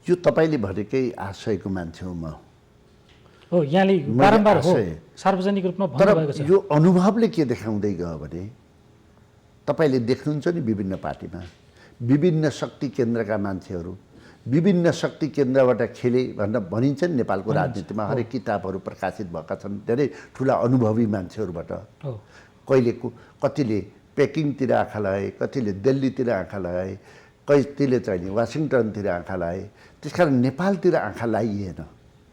यो तपाईँले भनेकै आशयको मान्छे हो म। हो, यहाँले बारम्बार हो सार्वजनिक रूपमा भन्नुभएको छ। यो अनुभवले के देखाउँदै गयो भने तपाईँले देख्नुहुन्छ नि विभिन्न पार्टीमा विभिन्न शक्ति केन्द्रका मान्छेहरू विभिन्न शक्ति केन्द्रबाट खेले भनेर भनिन्छ नि। नेपालको राजनीतिमा हरेक किताबहरू प्रकाशित भएका छन् धेरै ठुला अनुभवी मान्छेहरूबाट। कतिले पेकिङतिर आँखा लगाए, कतिले दिल्लीतिर आँखा लगाए, कतिले चाहिँ वासिङटनतिर आँखा लगाए। त्यसकारण नेपालतिर आँखा लाइएन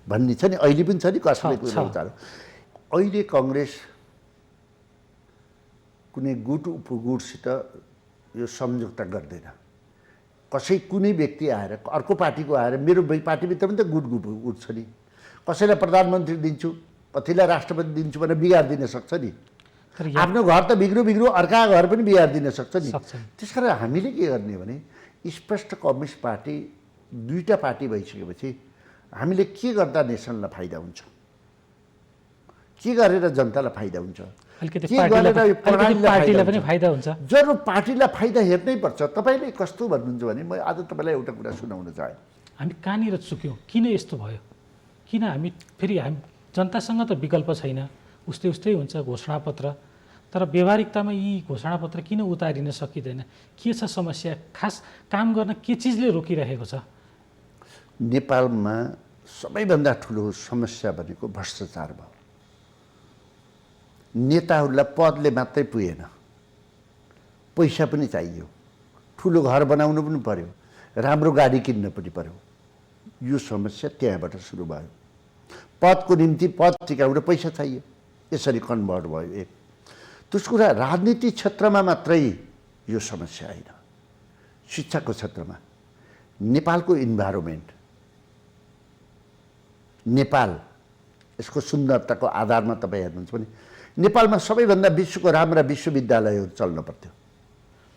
भन्ने छ नि। अहिले पनि छ नि कसैले विचार। अहिले कङ्ग्रेस कुनै गुट उपगुटसित यो सम्झौता गर्दैन। कुनै व्यक्ति आएर अर्को पार्टीको आएर मेरो पार्टीभित्र पनि त गुट छ नि। कसैलाई प्रधानमन्त्री दिन्छु, कतिलाई राष्ट्रपति दिन्छु भनेर बिगारिदिन सक्छ नि। आफ्नो घर त बिग्रो अर्का घर पनि बिगारिदिन सक्छ नि। त्यसकारण हामीले के गर्ने भने स्पष्ट कम्युनिस्ट पार्टी दुईटा पार्टी भइसकेपछि हामीले के गर्दा नेसनलाई फाइदा हुन्छ, के गरेर जनतालाई फाइदा हुन्छ, पार्टीलाई पनि फाइदा हुन्छ। जरुर पार्टीलाई फाइदा हेर्नै पर्छ। तपाईँले कस्तो भन्नुहुन्छ भने म आज तपाईँलाई एउटा कुरा सुनाउन चाहे। हामी कहाँनिर चुक्यौँ, किन यस्तो भयो, किन हामी फेरि जनतासँग त विकल्प छैन, उस्तै हुन्छ घोषणापत्र। तर व्यवहारिकतामा यी घोषणापत्र किन उतारिन सकिँदैन, के छ समस्या, खास काम गर्न के चिजले रोकिरहेको छ? नेपालमा सबैभन्दा ठुलो समस्या भनेको भ्रष्टाचार भयो। नेताहरूलाई पदले मात्रै पुगेन, पैसा पनि चाहियो, ठुलो घर बनाउनु पनि पर्यो, राम्रो गाडी किन्न पनि पर्यो। यो समस्या त्यहाँबाट सुरु भयो। पदको निम्ति पद टिकाउन पैसा चाहियो, यसरी कन्भर्ट भयो। एक त्यसको कुरा राजनीतिक क्षेत्रमा मात्रै यो समस्या होइन, शिक्षाको क्षेत्रमा नेपालको इन्भाइरोमेन्ट, नेपाल यसको सुन्दरताको आधारमा तपाईँ हेर्नुहुन्छ भने नेपालमा सबैभन्दा विश्वको राम्रा विश्वविद्यालयहरू चल्न पर्थ्यो।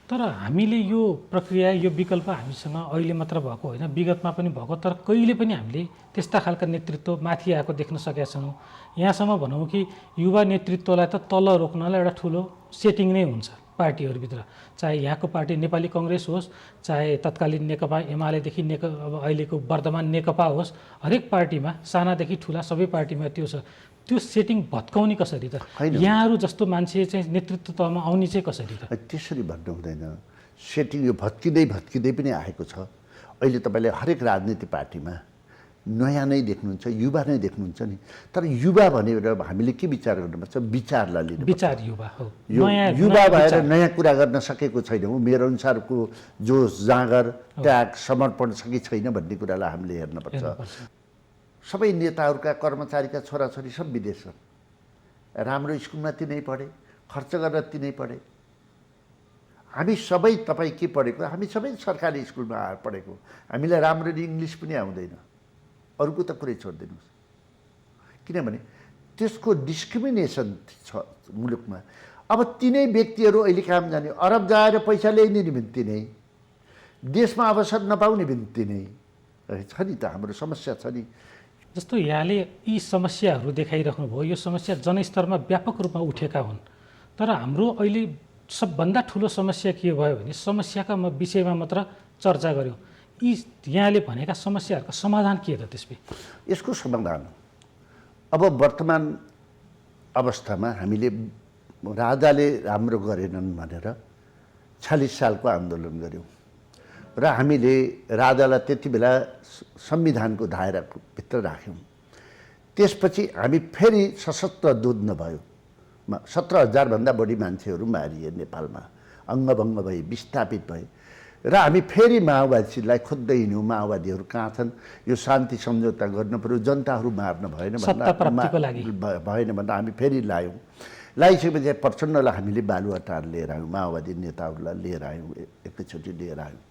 तर हामीले यो प्रक्रिया, यो विकल्प हामीसँग अहिले मात्र भएको होइन, विगतमा पनि भएको। तर कहिले पनि हामीले त्यस्ता खालका नेतृत्व माथि आएको देख्न सकेका छैनौँ। यहाँसम्म भनौँ कि युवा नेतृत्वलाई त तल रोक्नलाई एउटा ठुलो सेटिङ नै हुन्छ पार्टीहरूभित्र। चाहे यहाँको पार्टी नेपाली कङ्ग्रेस होस्, चाहे तत्कालीन नेकपा एमालेदेखि अब अहिलेको वर्तमान नेकपा होस्, हरेक पार्टीमा सानादेखि ठुला सबै पार्टीमा त्यो छ। त्यो सेटिङ भत्काउने कसरी त? यहाँहरू जस्तो मान्छे चाहिँ नेतृत्व तहमा आउने चाहिँ कसरी त? त्यसरी भन्नु हुँदैन। सेटिङ यो भत्किँदै पनि आएको छ। अहिले तपाईँले हरेक राजनीतिक पार्टीमा नयाँ नै देख्नुहुन्छ, युवा नै देख्नुहुन्छ नि। तर युवा भनेर हामीले के विचार गर्नुपर्छ? विचारलाई लिनु। विचार युवा हो, युवा भएर नयाँ कुरा गर्न सकेको छैनौँ। मेरो अनुसारको जो जाँगर त्याग समर्पण छ कि छैन भन्ने कुरालाई हामीले हेर्नुपर्छ। सबै नेताहरूका कर्मचारीका छोराछोरी सब विदेश छन्। राम्रो स्कुलमा तिनै पढे, खर्च गरेर तिनै पढे। हामी सबै तपाईँ के पढेको? हामी सबै सरकारी स्कुलमा आएर पढेको। हामीलाई राम्ररी इङ्ग्लिस पनि आउँदैन, अरूको त कुरै छोडिदिनुहोस्। किनभने त्यसको डिस्क्रिमिनेसन छ मुलुकमा। अब तिनै व्यक्तिहरू अहिले काम जाने, अरब जाएर पैसा ल्याइने नि पनि तिनै, देशमा अवसर नपाउने पनि तिनै छ नि त। हाम्रो समस्या छ नि। जस्तो यहाँले यी समस्याहरू देखाइराख्नु भयो, यो समस्या जनस्तरमा व्यापक रूपमा उठेका हुन्। तर हाम्रो अहिले सबभन्दा ठुलो समस्या के भयो भने समस्याका विषयमा मात्र चर्चा गऱ्यौँ। यी यहाँले भनेका समस्याहरूको समाधान के त त्यसपछि? यसको समाधान अब वर्तमान अवस्थामा हामीले राजाले राम्रो गरेनन् भनेर ४६ सालको आन्दोलन गऱ्यौँ र हामीले राजालाई त्यति बेला संविधानको दायराभित्र राख्यौँ। त्यसपछि हामी फेरि सशस्त्र युद्ध भयो। 17,000 भन्दा बढी मान्छेहरू मारिए नेपालमा, अङ्गभङ्ग भए, विस्थापित भए र हामी फेरि माओवादीलाई खोज्दै हिँड्यौँ। माओवादीहरू कहाँ छन्, यो शान्ति सम्झौता गर्नु पर्यो, जनताहरू मार्न भएन भन्दा हामी फेरि लायौँ। लाइसकेपछि प्रचण्डलाई हामीले बालुवाटार लिएर आयौँ, माओवादी नेताहरूलाई लिएर आयौँ, एकैचोटि लिएर आयौँ।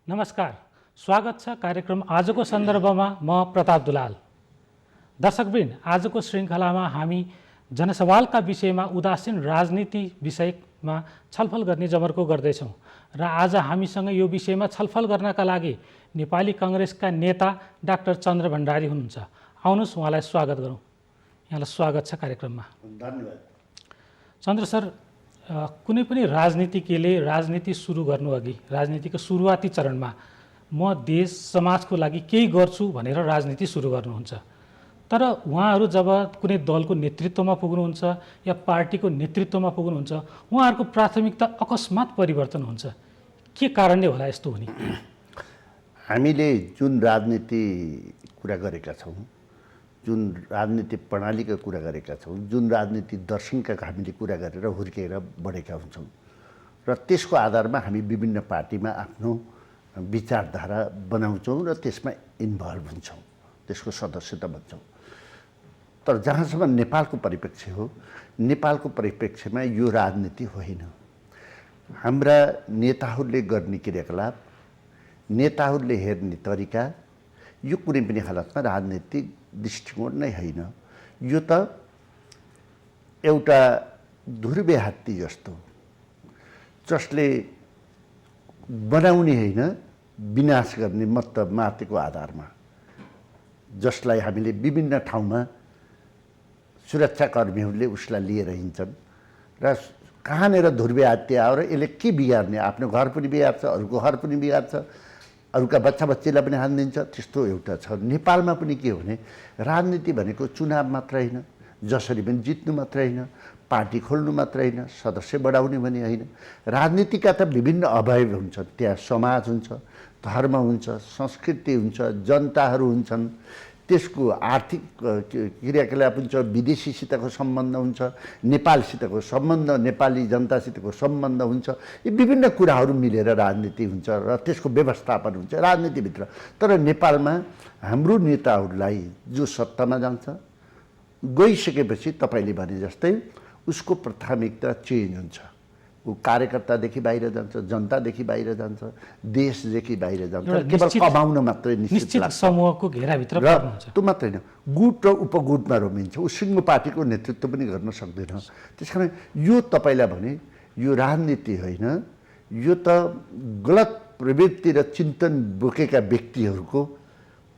नमस्कार, स्वागत छ कार्यक्रम आजको सन्दर्भमा। म प्रताप दुलाल। दर्शकवृन्द, आजको श्रृङ्खलामा हामी जनसवालका विषयमा उदासीन राजनीति विषयमा छलफल गर्ने जमर्को गर्दैछौँ र आज हामीसँग यो विषयमा छलफल गर्नका लागि नेपाली कङ्ग्रेसका नेता डाक्टर चन्द्र भण्डारी हुनुहुन्छ। आउनुहोस् उहाँलाई स्वागत गरौँ। यहाँलाई स्वागत छ कार्यक्रममा। धन्यवाद। चन्द्र सर, कुनै पनि राजनीतिज्ञले राजनीति सुरु गर्नुअघि राजनीतिको सुरुवाती चरणमा म देश समाजको लागि केही गर्छु भनेर राजनीति सुरु गर्नुहुन्छ। तर उहाँहरू जब कुनै दलको नेतृत्वमा पुग्नुहुन्छ या पार्टीको नेतृत्वमा पुग्नुहुन्छ उहाँहरूको प्राथमिकता अकस्मात परिवर्तन हुन्छ। के कारणले होला यस्तो हुने? हामीले जुन राजनीति कुरा गरेका छौँ, जुन राजनीति प्रणालीका कुरा गरेका छौँ, जुन राजनीति दर्शनका हामीले कुरा गरेर हुर्केर बढेका हुन्छौँ र त्यसको आधारमा हामी विभिन्न पार्टीमा आफ्नो विचारधारा बनाउँछौँ र त्यसमा इन्भल्भ हुन्छौँ, त्यसको सदस्यता बन्छौँ। तर जहाँसम्म नेपालको परिप्रेक्ष्य हो, नेपालको परिप्रेक्ष्यमा यो राजनीति होइन। हाम्रा नेताहरूले गर्ने क्रियाकलाप, नेताहरूले हेर्ने तरिका यो कुनै पनि हालतमा राजनीतिक दृष्टिकोण नै होइन। यो त एउटा ध्रुवे हात्ती जस्तो जसले बनाउने होइन विनाश गर्ने मतलब मातेको आधारमा, जसलाई हामीले विभिन्न ठाउँमा सुरक्षाकर्मीहरूले उसलाई लिएर हिँड्छन् र कहाँनिर ध्रुवे हात्ती आएर यसले के बिगार्ने, आफ्नो घर पनि बिगार्छ, अरूको घर पनि बिगार्छ, अरूका बच्चा बच्चीलाई पनि हानिदिन्छ। त्यस्तो एउटा छ। नेपालमा पनि के हो भने राजनीति भनेको चुनाव मात्र होइन, जसरी पनि जित्नु मात्र होइन, पार्टी खोल्नु मात्र होइन, सदस्य बढाउने भने होइन। राजनीतिका त विभिन्न अवयव हुन्छन्, त्यहाँ समाज हुन्छ, धर्म हुन्छ, संस्कृति हुन्छ, जनताहरू हुन्छन्, त्यसको आर्थिक क्रियाकलाप हुन्छ, विदेशीसितको सम्बन्ध हुन्छ, नेपालसितको सम्बन्ध, नेपाली जनतासितको सम्बन्ध हुन्छ। यी विभिन्न कुराहरू मिलेर राजनीति हुन्छ र त्यसको व्यवस्थापन हुन्छ राजनीतिभित्र। तर नेपालमा हाम्रो नेताहरूलाई जो सत्तामा जान्छ, गइसकेपछि तपाईँले भने जस्तै उसको प्राथमिकता चेन्ज हुन्छ। ऊ कार्यकर्तादेखि बाहिर जान्छ, जनतादेखि बाहिर जान्छ, देशदेखि बाहिर जान्छ, केवल कमाउन मात्रै निश्चित समूहको घेराभित्र र त्यो मात्रै होइन, गुट र उपगुटमा रोमिन्छ। ऊ सिङ्गो पार्टीको नेतृत्व पनि गर्न सक्दैन। त्यस कारण यो तपाईँलाई भने यो राजनीति होइन, यो त गलत प्रवृत्ति र चिन्तन बोकेका व्यक्तिहरूको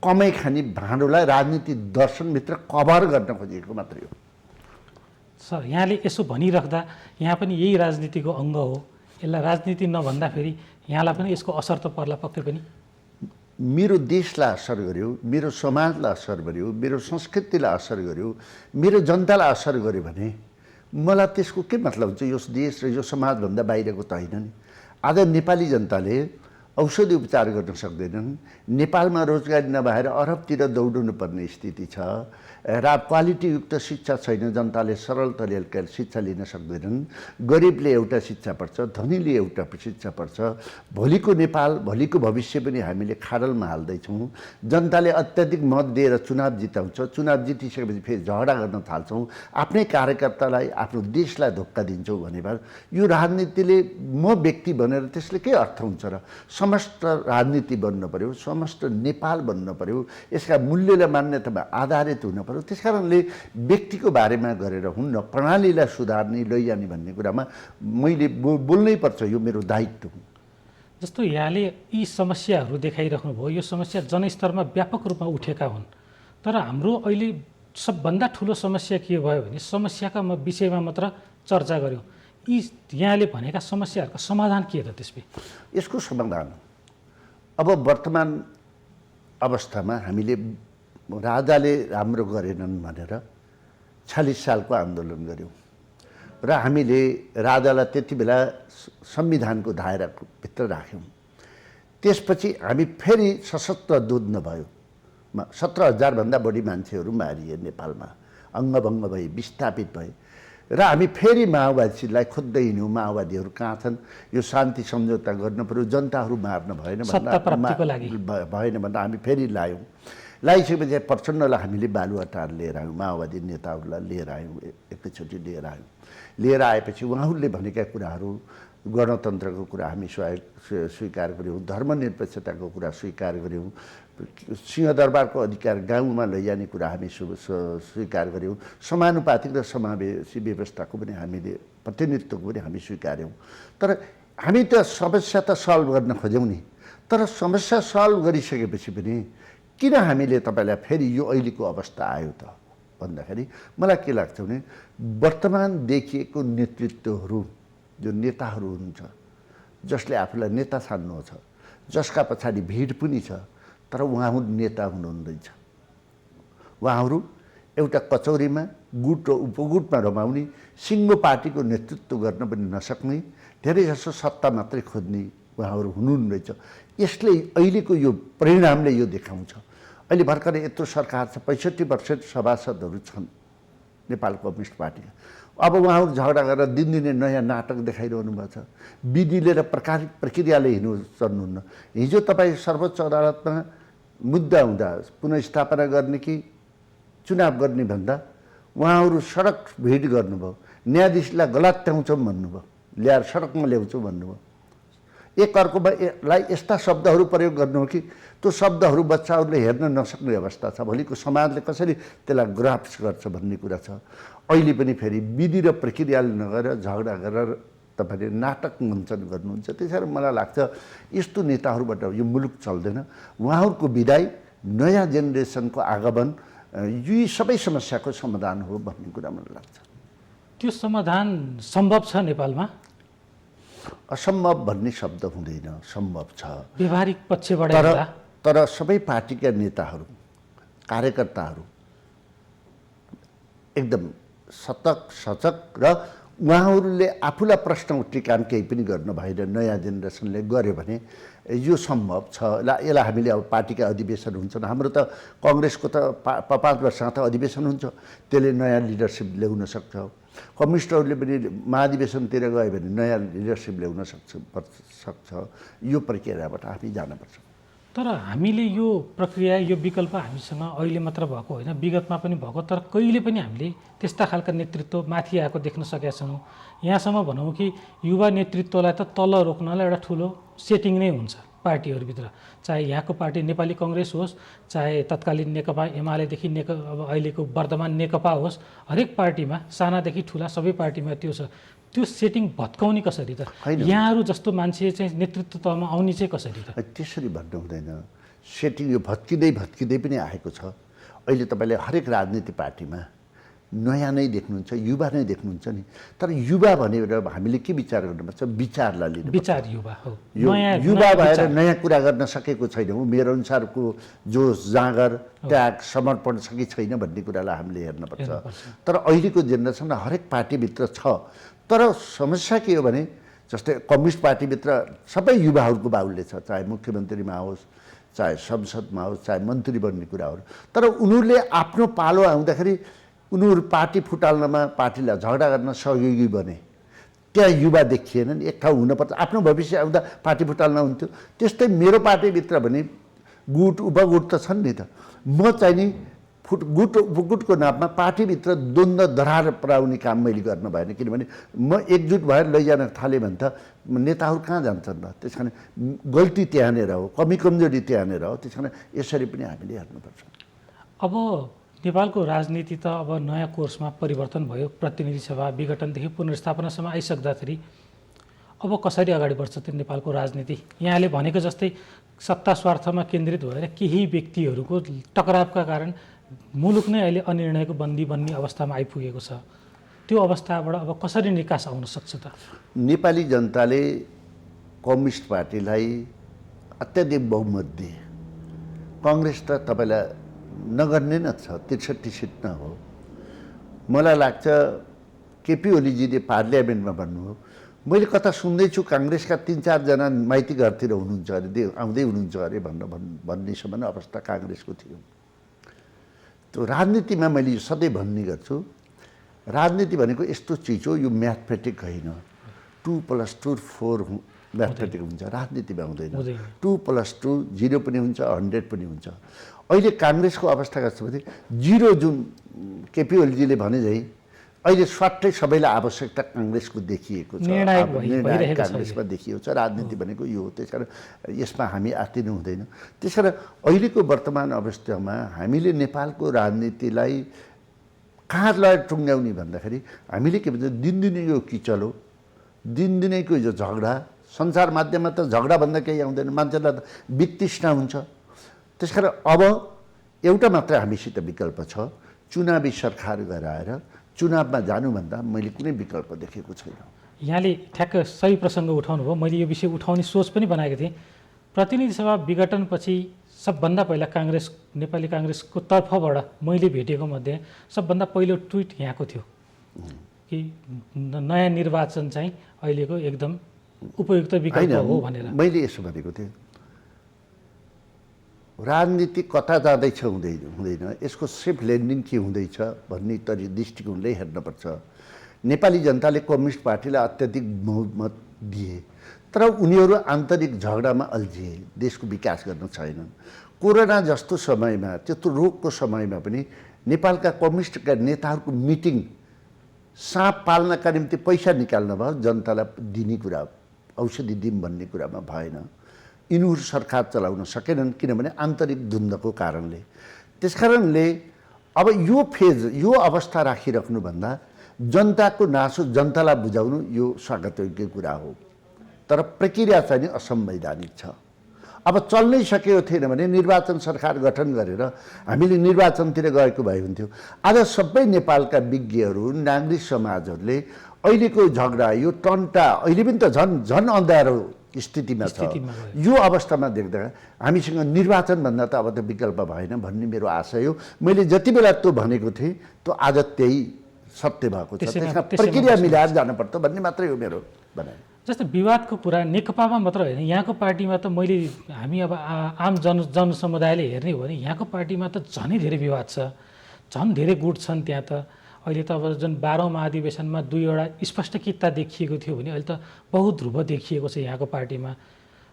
कमाइ खाने भाँडोलाई राजनीति दर्शनभित्र कभर गर्न खोजेको मात्रै हो। सर, यहाँले यसो भनिराख्दा यहाँ पनि यही राजनीतिको अङ्ग हो। यसलाई राजनीति नभन्दाखेरि यहाँलाई पनि यसको असर त पर्ला पक्कै पनि। मेरो देशलाई असर गर्यो, मेरो समाजलाई असर गर्यो, मेरो संस्कृतिलाई असर गर्यो, मेरो जनतालाई असर गर्यो भने मलाई त्यसको के मतलब हुन्छ? यो देश र यो समाजभन्दा बाहिरको त होइन नि। आज नेपाली जनताले औषधि उपचार गर्न सक्दैनन्, नेपालमा रोजगारी नभएर अरबतिर दौडनु पर्ने स्थिति छ र क्वालिटीयुक्त शिक्षा छैन, जनताले सरल तरिकाले शिक्षा लिन सक्दैनन्। गरिबले एउटा शिक्षा पढ्छ, धनीले एउटा शिक्षा पढ्छ। भोलिको नेपाल, भोलिको भविष्य पनि हामीले खाडलमा हाल्दैछौँ। जनताले अत्याधिक मत दिएर चुनाव जिताउँछ, चुनाव जितिसकेपछि फेरि झगडा गर्न थाल्छौँ, आफ्नै कार्यकर्तालाई, आफ्नो देशलाई धोका दिन्छौँ भनेर यो राजनीतिले म व्यक्ति भनेर त्यसले के अर्थ हुन्छ र? समस्त राजनीति बन्नु पर्यो, समस्त नेपाल बन्नु पर्यो, यसका मूल्यलाई मान्यतामा आधारित हुनु पर्यो। त्यस कारणले व्यक्तिको बारेमा गरेर हुन्न, प्रणालीलाई सुधार्ने लैजाने भन्ने कुरामा मैले बोल्नै पर्छ, यो मेरो दायित्व हो। जस्तो यहाँले यी समस्याहरू देखाइराख्नु भयो, यो समस्या जनस्तरमा व्यापक रूपमा उठेका हुन्। तर हाम्रो अहिले सबभन्दा ठुलो समस्या के भयो भने समस्याका विषयमा मात्र चर्चा गऱ्यौँ। यी यहाँले भनेका समस्याहरूको समाधान के त त्यसमा? यसको समाधान अब वर्तमान अवस्थामा हामीले राजाले राम्रो गरेनन् भनेर ४६ सालको आन्दोलन गऱ्यौँ र हामीले राजालाई त्यति बेला संविधानको दायराभित्र राख्यौँ। त्यसपछि हामी फेरि सशस्त्र युद्ध भयो, 17,000 भन्दा बढी मान्छेहरू मारिए नेपालमा, अङ्गभङ्ग भए, विस्थापित भए र हामी फेरि माओवादीलाई खोज्दै हिँड्यौँ। माओवादीहरू कहाँ छन्, यो शान्ति सम्झौता गर्नु पर्यो, जनताहरू मार्न भएन भन्दा हामी फेरि लायौँ। लाइसकेपछि प्रचण्डलाई हामीले बालुवाटार लिएर आयौँ, माओवादी नेताहरूलाई लिएर आयौँ, एकैचोटि लिएर आयौँ। लिएर आएपछि उहाँहरूले भनेका कुराहरू, गणतन्त्रको कुरा हामी स्वीकार गऱ्यौँ, धर्मनिरपेक्षताको कुरा स्वीकार गऱ्यौँ, सिंहदरबारको अधिकार गाउँमा लैजाने कुरा हामी स्वीकार गऱ्यौँ, समानुपातिक र समावेशी व्यवस्थाको पनि हामीले प्रतिनिधित्वको पनि हामी स्वीकार्यौँ। तर हामी त समस्या त सल्भ गर्न खोज्यौँ नि, तर समस्या सल्भ गरिसकेपछि पनि किन हामीले तपाईँलाई फेरि यो अहिलेको अवस्था आयो त भन्दाखेरि मलाई के लाग्छ भने वर्तमान देखिएको नेतृत्वहरू जो नेताहरू हुनुहुन्छ, जसले आफूलाई नेता ठान्नु छ, जसका पछाडि भिड पनि छ, तर उहाँहरू नेता हुनुहुँदैछ। उहाँहरू एउटा कचौरीमा गुट र उपगुटमा रमाउने, सिङ्गो पार्टीको नेतृत्व गर्न पनि नसक्ने, धेरैजसो सत्ता मात्रै खोज्ने उहाँहरू हुनुहुँदैछ। यसले अहिलेको यो परिणामले यो देखाउँछ। अहिले भर्खरै यत्रो सरकार छ, 65% सभासदहरू छन् नेपाल कम्युनिस्ट पार्टीका। अब उहाँहरू झगडा गरेर दिनदिनै नयाँ नाटक देखाइरहनु भएको छ। विधिले र प्रक्रियाले हिँड्नु चल्नुहुन्न। हिजो तपाईँ सर्वोच्च अदालतमा मुद्दा हुँदा पुनर्स्थापना गर्ने कि चुनाव गर्ने भन्दा उहाँहरू सडक भिड गर्नुभयो, न्यायाधीशलाई गलत्याउँछौँ भन्नुभयो, ल्याएर सडकमा ल्याउँछौँ भन्नुभयो। एकअर्कोलाई यस्ता शब्दहरू प्रयोग गर्नु हो कि त्यो शब्दहरू बच्चाहरूले हेर्न नसक्ने अवस्था छ। भोलिको समाजले कसरी त्यसलाई ग्राफ्स गर्छ भन्ने कुरा छ। अहिले पनि फेरि विधि र प्रक्रियाले नगरेर झगडा गरेर तपाईँले नाटक मञ्चन गर्नुहुन्छ। त्यसैले मलाई लाग्छ यस्तो नेताहरूबाट यो मुलुक चल्दैन। उहाँहरूको विदाई, नयाँ जेनेरेसनको आगमन यी सबै समस्याको समाधान हो भन्ने कुरा मलाई लाग्छ। त्यो समाधान सम्भव छ नेपालमा? असम्भव भन्ने शब्द हुँदैन, सम्भव छ व्यवहारिक पक्षबाट। तर सबै पार्टीका नेताहरू, कार्यकर्ताहरू एकदम सतर्क सचक र उहाँहरूले आफूलाई प्रश्न उठ्ने केही पनि गर्न भएन। नयाँ जेनेरेसनले गर्यो भने यो सम्भव छ। यसलाई हामीले अब पार्टीका अधिवेशन हुन्छन्, हाम्रो त कङ्ग्रेसको त 5 वर्षमा त अधिवेशन हुन्छ, त्यसले नयाँ लिडरसिप ल्याउन सक्छ। कम्युनिस्टहरूले पनि महाधिवेशनतिर गयो भने नयाँ लिडरसिप ल्याउन सक्छ। यो प्रक्रियाबाट हामी जानुपर्छ। तर हामीले यो प्रक्रिया, यो विकल्प हामीसँग अहिले मात्र भएको होइन, विगतमा पनि भएको, तर कहिले पनि हामीले त्यस्ता खालका नेतृत्व माथि आएको देख्न सकेका छैनौँ। यहाँसम्म भनौँ कि युवा नेतृत्वलाई त तल रोक्नलाई एउटा ठुलो सेटिङ नै हुन्छ पार्टीहरूभित्र, चाहे यहाँको पार्टी नेपाली कङ्ग्रेस होस्, चाहे तत्कालीन नेकपा एमालेदेखि अब अहिलेको वर्तमान नेकपा होस्, हरेक पार्टीमा सानादेखि ठुला सबै पार्टीमा त्यो छ। त्यो सेटिङ भत्काउने कसरी त? यहाँहरू जस्तो मान्छे चाहिँ नेतृत्व तहमा आउने चाहिँ कसरी त? त्यसरी भन्नु हुँदैन। सेटिङ यो भत्किँदै पनि आएको छ। अहिले तपाईँले हरेक राजनीति पार्टीमा नयाँ नै देख्नुहुन्छ, युवा नै देख्नुहुन्छ नि। तर युवा भनेर हामीले के विचार गर्नुपर्छ? विचारलाई लिनु। विचार युवा हो। युवा भएर नयाँ कुरा गर्न सकेको छैनौँ। मेरो अनुसारको जोस, जाँगर, त्याग, समर्पण छ कि छैन भन्ने कुरालाई हामीले हेर्नुपर्छ। तर अहिलेको जेनेरेसनमा हरेक पार्टीभित्र छ। तर समस्या के हो भने जस्तै कम्युनिस्ट पार्टीभित्र सबै युवाहरूको बाहुल्य छ, चाहे मुख्यमन्त्रीमा होस्, चाहे संसदमा होस्, चाहे मन्त्री बन्ने कुराहरू। तर उनीहरूले आफ्नो पालो आउँदाखेरि उनीहरू पार्टी फुटाल्नमा, पार्टीलाई झगडा गर्न सहयोगी बने। त्यहाँ युवा देखिएनन्। एक ठाउँ हुनुपर्छ। आफ्नो भविष्य आउँदा पार्टी फुटाल्न हुन्थ्यो। त्यस्तै मेरो पार्टीभित्र भने गुट उपगुट त छन् नि त। म चाहिँ नि गुट उपगुटको नाममा पार्टीभित्र द्वन्द्व दरार पराउने काम मैले गर्न भएन। किनभने म एकजुट भएर लैजान थालेँ भने त नेताहरू कहाँ जान्छन् र? त्यस कारण गल्ती त्यहाँनिर हो, कमी कमजोरी त्यहाँनिर हो। त्यस कारण यसरी पनि हामीले हेर्नुपर्छ। अब नेपालको राजनीति त अब नयाँ कोर्समा परिवर्तन भयो। प्रतिनिधि सभा विघटनदेखि पुनर्स्थापनासम्म आइसक्दाखेरि अब कसरी अगाडि बढ्छ त्यो नेपालको राजनीति? यहाँले भनेको जस्तै सत्ता स्वार्थमा केन्द्रित भएर केही व्यक्तिहरूको टकरावका कारण मुलुक नै अहिले अनिर्णयको बन्दी बन्ने अवस्थामा आइपुगेको छ। त्यो अवस्थाबाट अब कसरी निकास आउन सक्छ त? नेपाली जनताले कम्युनिस्ट पार्टीलाई अत्याधिक बहुमत दिए। कङ्ग्रेस त तपाईँलाई नगर्ने न छ, 63 सिट न हो। मलाई लाग्छ केपी ओलीजीले पार्लियामेन्टमा भन्नुभयो, मैले कता सुन्दैछु काङ्ग्रेसका 3-4 जना माइती घरतिर हुनुहुन्छ अरे, आउँदै हुनुहुन्छ अरे भन्नेसम्म अवस्था काङ्ग्रेसको थियो। त्यो राजनीतिमा मैले यो सधैँ भन्ने गर्छु, राजनीति भनेको यस्तो चिज हो, यो म्याथमेटिक होइन। 2+2 4 म्याथमेटिक हुन्छ, राजनीतिमा हुँदैन। 2+2 0 पनि हुन्छ, 100 पनि हुन्छ। अहिले काङ्ग्रेसको अवस्था कस्तो भने 0 जुन केपी ओलीजीले भने झै अहिले स्वाट्टै सबैलाई आवश्यकता काङ्ग्रेसको देखिएको छ, निर्णायक काङ्ग्रेसमा देखिएको छ। राजनीति भनेको यो हो। त्यस कारण यसमा हामी आत्तिनु हुँदैन। त्यस कारण अहिलेको वर्तमान अवस्थामा हामीले नेपालको राजनीतिलाई कहाँ लगेर टुङ्ग्याउने भन्दाखेरि हामीले के भन्छ, दिनदिनै यो किचल हो, दिनदिनैको यो झगडा। सञ्चार माध्यममा त झगडाभन्दा केही आउँदैन, मान्छेलाई त वितृष्णा हुन्छ। त्यस कारण अब एउटा मात्र हामीसित विकल्प छ, चुनावी सरकार गराएर चुनावमा जानुभन्दा मैले कुनै विकल्प देखेको छैन। यहाँले ठ्याक्क सही प्रसङ्ग उठाउनु भयो। मैले यो विषय उठाउने सोच पनि बनाएको थिएँ। प्रतिनिधि सभा विघटनपछि सबभन्दा पहिला काङ्ग्रेस, नेपाली काङ्ग्रेसको तर्फबाट मैले भेटेको मध्ये सबभन्दा पहिलो ट्विट यहाँको थियो कि नयाँ निर्वाचन चाहिँ अहिलेको एकदम उपयुक्त विकल्प हो भनेर। मैले यसो भनेको थिएँ, राजनीति कता जाँदैछ हुँदैन, यसको सेफ ल्यान्डिङ के हुँदैछ भन्ने दृष्टिकोणले हेर्नुपर्छ। नेपाली जनताले कम्युनिस्ट पार्टीलाई अत्याधिक बहुमत दिए, तर उनीहरू आन्तरिक झगडामा अल्झिए, देशको विकास गर्न छैनन्। कोरोना जस्तो समयमा, त्यत्रो रोगको समयमा पनि नेपालका कम्युनिस्टका नेताहरूको मिटिङ साँप पाल्नका निम्ति पैसा निकाल्न भयो, जनतालाई दिने कुरा, औषधि दिउँ भन्ने कुरामा भएन। यिनीहरू सरकार चलाउन सकेनन् किनभने आन्तरिक द्वन्द्वको कारणले। त्यसकारणले अब यो फेज, यो अवस्था राखिराख्नुभन्दा जनताको नासो जनतालाई बुझाउनु यो स्वागतयोग्य कुरा हो, तर प्रक्रिया चाहिँ नि असंवैधानिक छ। अब चल्नै सकेको थिएन भने निर्वाचन सरकार गठन गरेर हामीले निर्वाचनतिर गएको भए हुन्थ्यो। आज सबै नेपालका विज्ञहरू, नागरिक समाजहरूले अहिलेको झगडा, यो टन्टा अहिले पनि त झन् अँध्यारो स्थितिमा छ। यो अवस्थामा देख्दा हामीसँग निर्वाचनभन्दा त अब त विकल्प भएन भन्ने मेरो आशय हो। मैले जति बेला त्यो भनेको थिएँ त्यो आज त्यही सत्य भएको छ। त्यसमा प्रक्रिया मिलाएर जानुपर्छ भन्ने मात्रै हो मेरो भनाइ। जस्तो विवादको कुरा नेकपामा मात्र होइन, यहाँको पार्टीमा त हामी अब आम जनसमुदायले हेर्ने हो भने यहाँको पार्टीमा त झनै धेरै विवाद छ, झन् धेरै गुट छन् त्यहाँ त। अहिले त अब जुन 12औं महाधिवेशनमा 2वटा स्पष्ट किता देखिएको थियो भने अहिले त बहुध्रुव देखिएको छ यहाँको पार्टीमा।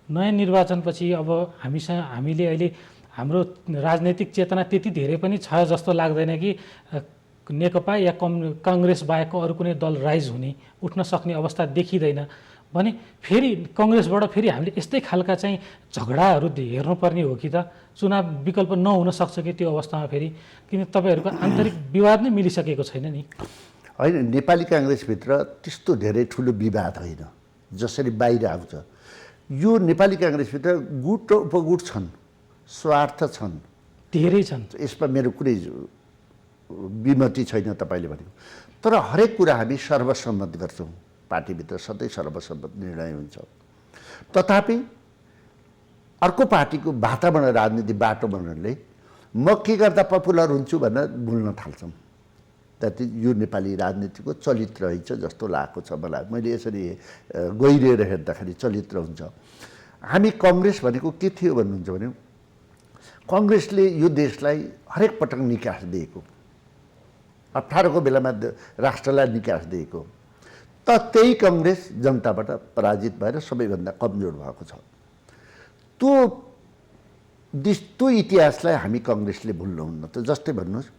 नयाँ निर्वाचनपछि अब हामीले अहिले हाम्रो राजनैतिक चेतना त्यति धेरै पनि छ जस्तो लाग्दैन कि नेकपा या काङ्ग्रेस बाहेकको अरू कुनै दल राइज हुने, उठ्न सक्ने अवस्था देखिँदैन भने फेरि काङ्ग्रेसबाट फेरि हामीले यस्तै खालका चाहिँ झगडाहरू हेर्नुपर्ने हो कि त चुनाव विकल्प नहुन सक्छ कि त्यो अवस्थामा फेरि, किन तपाईँहरूको आन्तरिक विवाद नै मिलिसकेको छैन नि? होइन, नेपाली काङ्ग्रेसभित्र त्यस्तो धेरै ठुलो विवाद होइन जसरी बाहिर आउँछ। यो नेपाली काङ्ग्रेसभित्र गुट र उपगुट छन्, स्वार्थ छन्, धेरै छन्। यसमा मेरो कुनै विमति छैन तपाईँले भनेको। तर हरेक कुरा हामी सर्वसम्मत गर्छौँ, पार्टीभित्र सधैँ सर्वसम्मत निर्णय हुन्छ। तथापि अर्को पार्टीको वातावरण, राजनीति वातावरणले म के गर्दा पपुलर हुन्छु भनेर बोल्न थाल्छौँ। त्यति यो नेपाली राजनीतिको चरित्र रहेछ जस्तो लागेको छ मलाई। मैले यसरी गहिरिएर हेर्दाखेरि चरित्र हुन्छ। हामी कङ्ग्रेस भनेको के थियो भन्नुहुन्छ भने, कङ्ग्रेसले यो देशलाई हरेक पटक निकास दिएको, 18को बेलामा राष्ट्रलाई निकास दिएको, त त्यही कङ्ग्रेस जनताबाट पराजित भएर सबैभन्दा कमजोर भएको छ। त्यो इतिहासलाई हामी कङ्ग्रेसले भुल्नुहुन्न। त जस्तै भन्नुहोस्,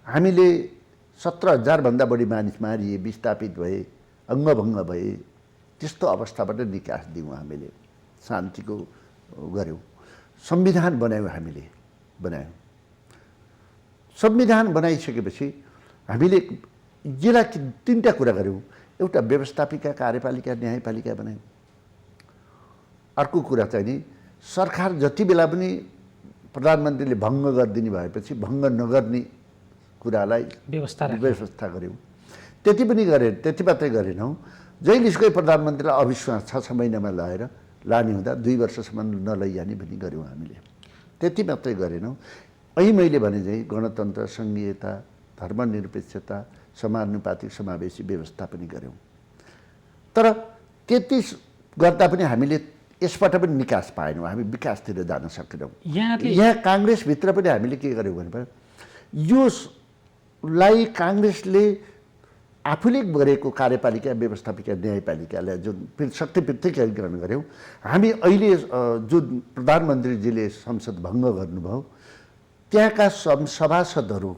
हामीले 17,000 भन्दा बढी मानिस मारिए, विस्थापित भए, अङ्गभङ्ग भए, त्यस्तो अवस्थाबाट निकास दियौँ हामीले, शान्तिको गऱ्यौँ, संविधान बनायौँ, हामीले बनायौँ। संविधान बनाइसकेपछि हामीले यसलाई 3टा कुरा गऱ्यौँ। एउटा व्यवस्थापिका, कार्यपालिका, न्यायपालिका बनायौँ। अर्को कुरा चाहिँ नि सरकार जति बेला पनि प्रधानमन्त्रीले भङ्ग गरिदिने भएपछि भङ्ग नगर्ने कुरालाई व्यवस्था गऱ्यौँ। त्यति पनि त्यति मात्रै गरेनौँ, जहिलेसुकै प्रधानमन्त्रीलाई अविश्वास 6 महिनामा लगाएर लाने हुँदा 2 वर्षसम्म नलैजाने पनि गऱ्यौँ हामीले। त्यति मात्रै गरेनौँ। अहिले मैले भने चाहिँ गणतन्त्र, सङ्घीयता, धर्मनिरपेक्षता, समानुपातिक समावेशी व्यवस्था पनि गऱ्यौँ। तर त्यति गर्दा पनि हामीले यसबाट पनि निकास पाएनौँ, हामी विकासतिर जान सकेनौँ। यहाँ काङ्ग्रेसभित्र पनि हामीले के गऱ्यौँ भने, योलाई काङ्ग्रेसले आफूले गरेको कार्यपालिका, व्यवस्थापिका, न्यायपालिकालाई जुन शक्ति पृथकीकरण गऱ्यौँ, हामी अहिले जुन प्रधानमन्त्रीजीले संसद भङ्ग गर्नुभयो, त्यहाँका सभासदहरू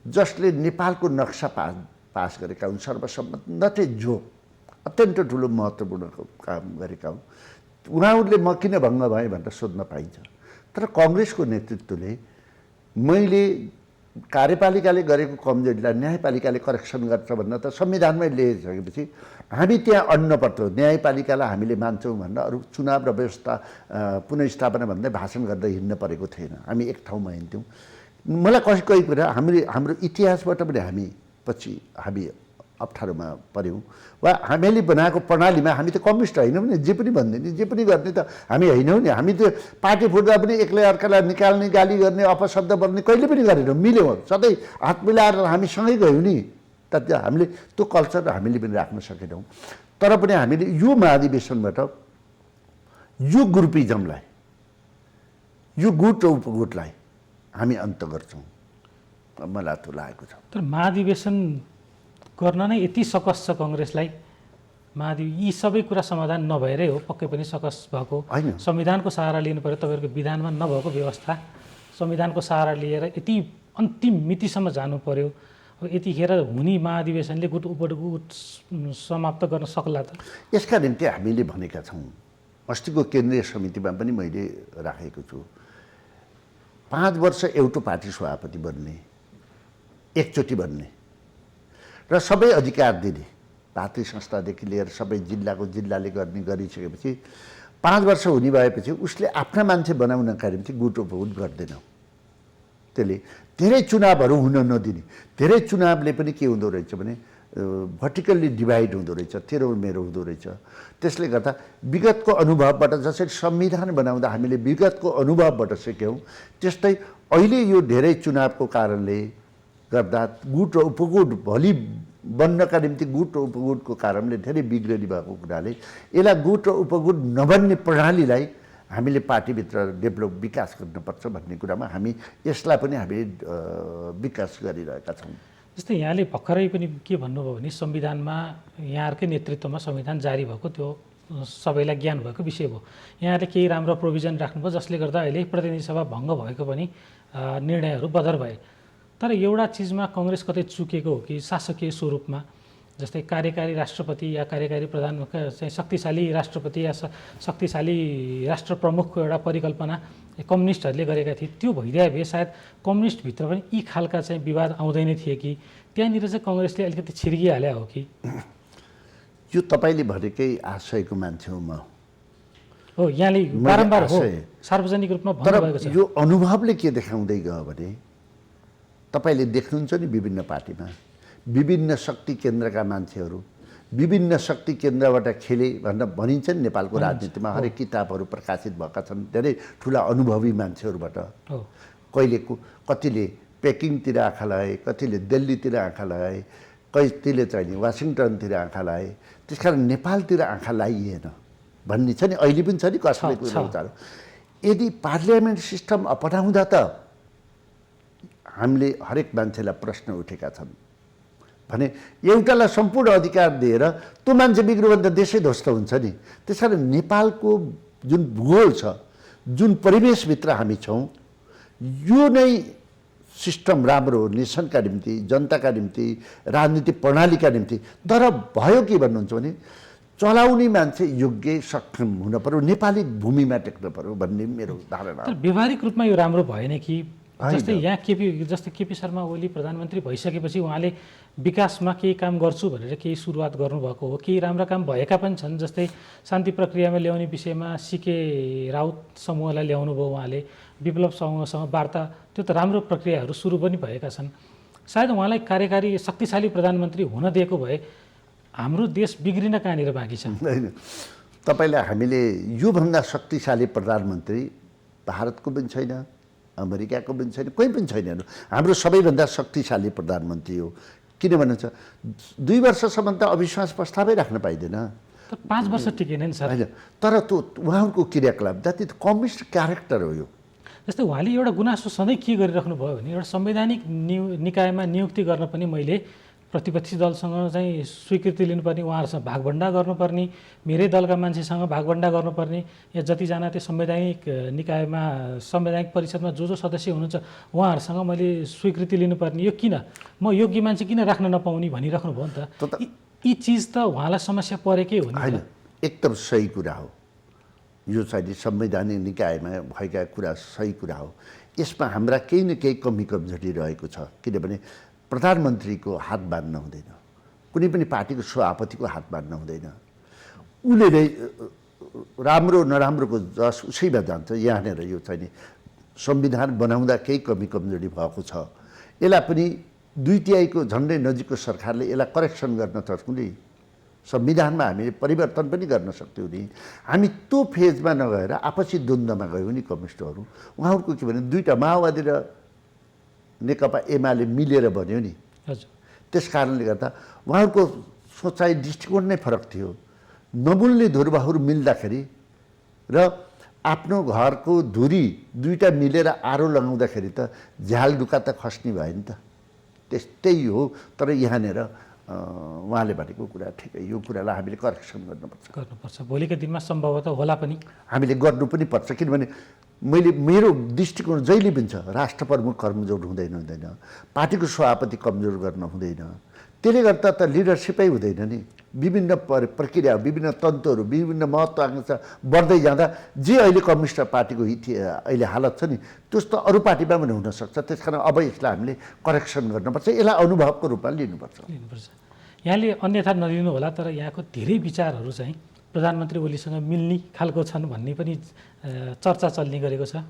जसले नेपालको नक्सा पास गरेका हुन्, सर्वसम्मत नथे जो अत्यन्त ठुलो महत्त्वपूर्ण काम गरेका हुन्, उहाँहरूले म किन भङ्ग भएँ भनेर सोध्न पाइन्छ। तर कङ्ग्रेसको नेतृत्वले मैले कार्यपालिकाले गरेको कमजोरीलाई न्यायपालिकाले करेक्सन गर्छ भनेर त संविधानमै लेखिसकेपछि हामी त्यहाँ अड्न पर्थ्यो। न्यायपालिकालाई हामीले मान्छौँ भनेर अरू चुनाव र व्यवस्था पुनर्स्थापना भन्दै भाषण गर्दै हिँड्न परेको थिएन। हामी एक ठाउँमा हिँड्थ्यौँ। मलाई कोही कुरा हाम्रो इतिहासबाट पनि हामी अप्ठ्यारोमा पऱ्यौँ वा हामीले बनाएको प्रणालीमा हामी त कम्युनिस्ट होइनौँ नि, जे पनि भन्दैन, जे पनि गर्ने त हामी होइनौँ नि। हामी त पार्टी फुट्दा पनि एक्लै अर्कालाई निकाल्ने, गाली गर्ने, अपशब्द बोल्ने कहिले पनि गरेनौँ, मिल्यौँ, सधैँ हात मिलाएर हामी सँगै गयौँ नि। त हामीले त्यो कल्चर हामीले पनि राख्न सकेनौँ। तर पनि हामीले यो महाधिवेशनबाट यो ग्रुपिजमलाई, यो गुट र उपगुटलाई हामी अन्त गर्छौँ, मलाई त्यो लागेको छ। तर महाधिवेशन गर्न नै यति सकस छ कङ्ग्रेसलाई, यी सबै कुरा समाधान नभएरै हो, पक्कै पनि सकस भएको होइन। संविधानको सहारा लिनु पऱ्यो, तपाईँहरूको विधानमा नभएको व्यवस्था संविधानको सहारा लिएर यति अन्तिम मितिसम्म जानु पऱ्यो। अब यतिखेर हुने महाधिवेशनले गुट उपगुट समाप्त गर्न सक्ला त? यसका निम्ति हामीले भनेका छौँ, अस्तिको केन्द्रीय समितिमा पनि मैले राखेको छु, 5 वर्ष एउटा पार्टी सभापति बन्ने, एकचोटि बन्ने र सबै अधिकार दिने, पार्टी संस्थादेखि लिएर सबै जिल्लाले गर्ने गरिसकेपछि 5 वर्ष हुने भएपछि उसले आफ्ना मान्छे बनाउनका निम्ति गुट उपगुट गर्दैन। त्यसले धेरै चुनावहरू हुन नदिने, धेरै चुनावले पनि के हुँदो रहेछ भने भर्टिकल्ली डिभाइड हुँदो रहेछ, तेरो मेरो हुँदो रहेछ। त्यसले गर्दा विगतको अनुभवबाट जसरी संविधान बनाउँदा हामीले विगतको अनुभवबाट सिक्यौँ, त्यस्तै अहिले यो धेरै चुनावको कारणले गर्दा गुट र उपगुट भोलि बन्नका निम्ति गुट र उपगुटको कारणले धेरै बिग्रली भएको कुराले यसलाई गुट र उपगुट नबन्ने प्रणालीलाई हामीले पार्टीभित्र विकास गर्नुपर्छ भन्ने कुरामा हामी यसलाई पनि हामीले विकास गरिरहेका छौँ। जस्तै यहाँले भर्खरै पनि के भन्नुभयो भने संविधानमा यहाँहरूकै नेतृत्वमा संविधान जारी भएको त्यो सबैलाई ज्ञान भएको विषय हो। यहाँले केही राम्रो प्रोभिजन राख्नुभयो जसले गर्दा अहिले प्रतिनिधि सभा भङ्ग भएको पनि निर्णयहरू बदर भए। तर एउटा चिजमा कङ्ग्रेस कतै चुकेको हो कि शासकीय स्वरूपमा, जस्तै कार्यकारी राष्ट्रपति या कार्यकारी प्रधान चाहिँ शक्तिशाली राष्ट्रपति या शक्तिशाली राष्ट्र प्रमुखको एउटा परिकल्पना कम्युनिस्टहरूले गरेका थिए, त्यो भइदिए भए सायद कम्युनिस्टभित्र पनि यी खालका चाहिँ विवाद आउँदैन थिए कि त्यहाँनिर चाहिँ कङ्ग्रेसले अलिकति छिर्किहाले हो कि? यो तपाईँले भनेकै आशयको मान्छे हो म, हो यहाँले बारम्बार हो सार्वजनिक रूपमा भन्नुभएको छ। यो अनुभवले के देखाउँदै गयो भने तपाईँले देख्नुहुन्छ नि विभिन्न पार्टीमा विभिन्न शक्ति केन्द्रका मान्छेहरू विभिन्न शक्ति केन्द्रबाट खेले भनेर भनिन्छ नि। नेपालको राजनीतिमा हरेक किताबहरू प्रकाशित भएका छन् धेरै ठुला अनुभवी मान्छेहरूबाट। कतिले पेकिङतिर आँखा लगाए, कतिले दिल्लीतिर आँखा लगाए, कतिले चाहिँ वासिङटनतिर आँखा लगाए। त्यसकारण नेपालतिर आँखा लागिएन भन्ने छ नि, अहिले पनि छ नि कसैले कुरो। यदि पार्लियामेन्ट सिस्टम अपनाउँदा त हामीले हरेक मान्छेलाई प्रश्न उठेका छन् भने एउटालाई सम्पूर्ण अधिकार दिएर त्यो मान्छे बिग्रियो भने त देशै ध्वस्त हुन्छ नि। त्यसकारण नेपालको जुन भूगोल छ, जुन परिवेशभित्र हामी छौँ, यो नै सिस्टम राम्रो हो नेसनका निम्ति, जनताका निम्ति, राजनीतिक प्रणालीका निम्ति। तर भयो के भन्नुहुन्छ भने चलाउने मान्छे योग्य सक्षम हुन पर्यो, नेपाली भूमिमा टेक्न पर्यो भन्ने मेरो धारणा हो। व्यवहारिक रूपमा यो राम्रो भएन कि? जस्तै यहाँ केपी शर्मा ओली प्रधानमन्त्री भइसकेपछि उहाँले विकासमा केही काम गर्छु भनेर केही सुरुवात गर्नुभएको हो, केही राम्रा काम भएका पनि छन्। जस्तै शान्ति प्रक्रियामा ल्याउने विषयमा सिके राउत समूहलाई ल्याउनु भयो उहाँले, विप्लव समूहसँग वार्ता, त्यो त राम्रो प्रक्रियाहरू सुरु पनि भएका छन्। सायद उहाँलाई कार्यकारी शक्तिशाली प्रधानमन्त्री हुन दिएको भए हाम्रो देश बिग्रिन कहाँनिर बाँकी छ? होइन, तपाईँलाई हामीले योभन्दा शक्तिशाली प्रधानमन्त्री भारतको पनि छैन, अमेरिकाको पनि छैन, कोही पनि छैन। हाम्रो सबैभन्दा शक्तिशाली प्रधानमन्त्री हो। किन भन्नुहुन्छ 2 वर्षसम्म त अविश्वास प्रस्तावै राख्न पाइँदैन। 5 वर्ष टिकेन नि सर। होइन, तर त्यो उहाँको क्रियाकलाप जति कम्युनिस्ट क्यारेक्टर हो यो। जस्तै उहाँले एउटा गुनासो सधैँ के गरिराख्नु भयो भने एउटा संवैधानिक निकायमा नियुक्ति गर्न पनि मैले प्रतिपक्षी दलसँग चाहिँ स्वीकृति लिनुपर्ने, उहाँहरूसँग भागभन्डा गर्नुपर्ने, मेरै दलका मान्छेसँग भागभन्डा गर्नुपर्ने, या जतिजना त्यो संवैधानिक निकायमा संवैधानिक परिषदमा जो सदस्य हुनुहुन्छ उहाँहरूसँग मैले स्वीकृति लिनुपर्ने, यो किन म योग्य मान्छे किन राख्न नपाउने भनिराख्नु भयो नि त। यी चिज त उहाँलाई समस्या परेकै हो नि। होइन, एकदम सही कुरा हो। यो चाहिँ संवैधानिक निकायमा भएका कुरा सही कुरा हो। यसमा हाम्रा केही न केही कमी कमजोरी रहेको छ। किनभने प्रधानमन्त्रीको हात बाँध्न हुँदैन, कुनै पनि पार्टीको सभापतिको हात बाँध्न हुँदैन। उसले नै राम्रो नराम्रोको जस उसैमा जान्छ। यहाँनिर यो चाहिँ संविधान बनाउँदा केही कमी कमजोरी भएको छ, यसलाई पनि 2/3 झन्डै नजिकको सरकारले यसलाई करेक्सन गर्न सक्ने संविधानमा हामीले परिवर्तन पनि गर्न सक्थ्यौँ नि। हामी त्यो फेजमा नगएर आपसी द्वन्द्वमा गयौँ नि कम्युनिस्टहरू। उहाँहरूको के भने दुईवटा माओवादी र नेकपा एमाले मिलेर बन्यो नि। हजुर। त्यस कारणले गर्दा उहाँहरूको सोचाइ दृष्टिकोण नै फरक थियो। नबोल्ने धुर्बहरू मिल्दाखेरि र आफ्नो घरको धुरी दुईवटा मिलेर आरो लगाउँदाखेरि त झ्याल ढुका त खस्ने भयो नि त। त्यस्तै हो। तर यहाँनिर उहाँले भनेको कुरा ठिकै, यो कुरालाई हामीले करेक्सन गर्नुपर्छ। भोलिको दिनमा सम्भवतः होला पनि, हामीले गर्नु पनि पर्छ। किनभने मेरो दृष्टिकोण जहिले पनि छ, राष्ट्र प्रमुख कमजोर हुँदैन, पार्टीको सभापति कमजोर गर्न हुँदैन। त्यसले गर्दा त लिडरसिपै हुँदैन नि। विभिन्न प्रक्रिया, विभिन्न तन्त्रहरू, विभिन्न महत्त्वाकांक्षा बढ्दै जाँदा जे अहिले कम्युनिस्ट पार्टीको अहिले हालत छ नि त्यस्तो अरू पार्टीमा पनि हुनसक्छ। त्यस कारण अब यसलाई हामीले करेक्सन गर्नुपर्छ, यसलाई अनुभवको रूपमा लिनुपर्छ। यहाँले अन्यथा नलिनु होला, तर यहाँको धेरै विचारहरू चाहिँ प्रधानमन्त्री ओलीसँग मिल्ने खालको छन् भन्ने पनि चर्चा चल्ने गरेको छ।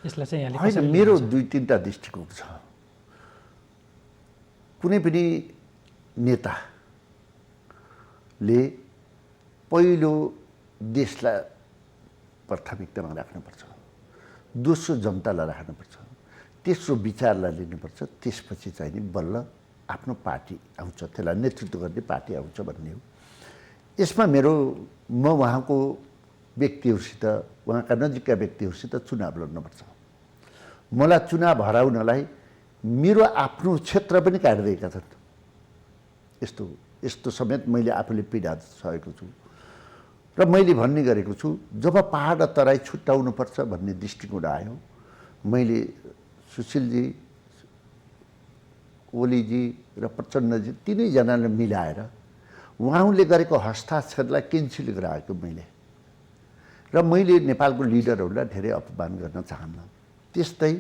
यसलाई चाहिँ यहाँले होइन, मेरो 2-3टा दृष्टिकोण छ। कुनै पनि नेताले पहिलो देशलाई प्राथमिकतामा राख्नुपर्छ, दोस्रो जनतालाई राख्नुपर्छ, तेस्रो विचारलाई लिनुपर्छ, त्यसपछि चाहिँ नि बल्ल आफ्नो पार्टी आउँछ, त्यसलाई नेतृत्व गर्ने पार्टी आउँछ भन्ने हो। यसमा म उहाँको व्यक्तिहरूसित, उहाँका नजिकका व्यक्तिहरूसित चुनाव लड्नुपर्छ। मलाई चुनाव हराउनलाई मेरो आफ्नो क्षेत्र पनि काटिदिएका छन्। यस्तो समेत मैले आफूले पीडा सहेको छु र मैले भन्ने गरेको छु, जब पहाड र तराई छुट्याउनुपर्छ भन्ने दृष्टिकोण आयो, मैले सुशीलजी, ओलीजी र प्रचण्डजी तिनैजनाले मिलाएर उहाँले गरेको हस्ताक्षरलाई क्यान्सल गराएको र मैले नेपालको लिडरहरूलाई धेरै अपमान गर्न चाहन्न। त्यस्तै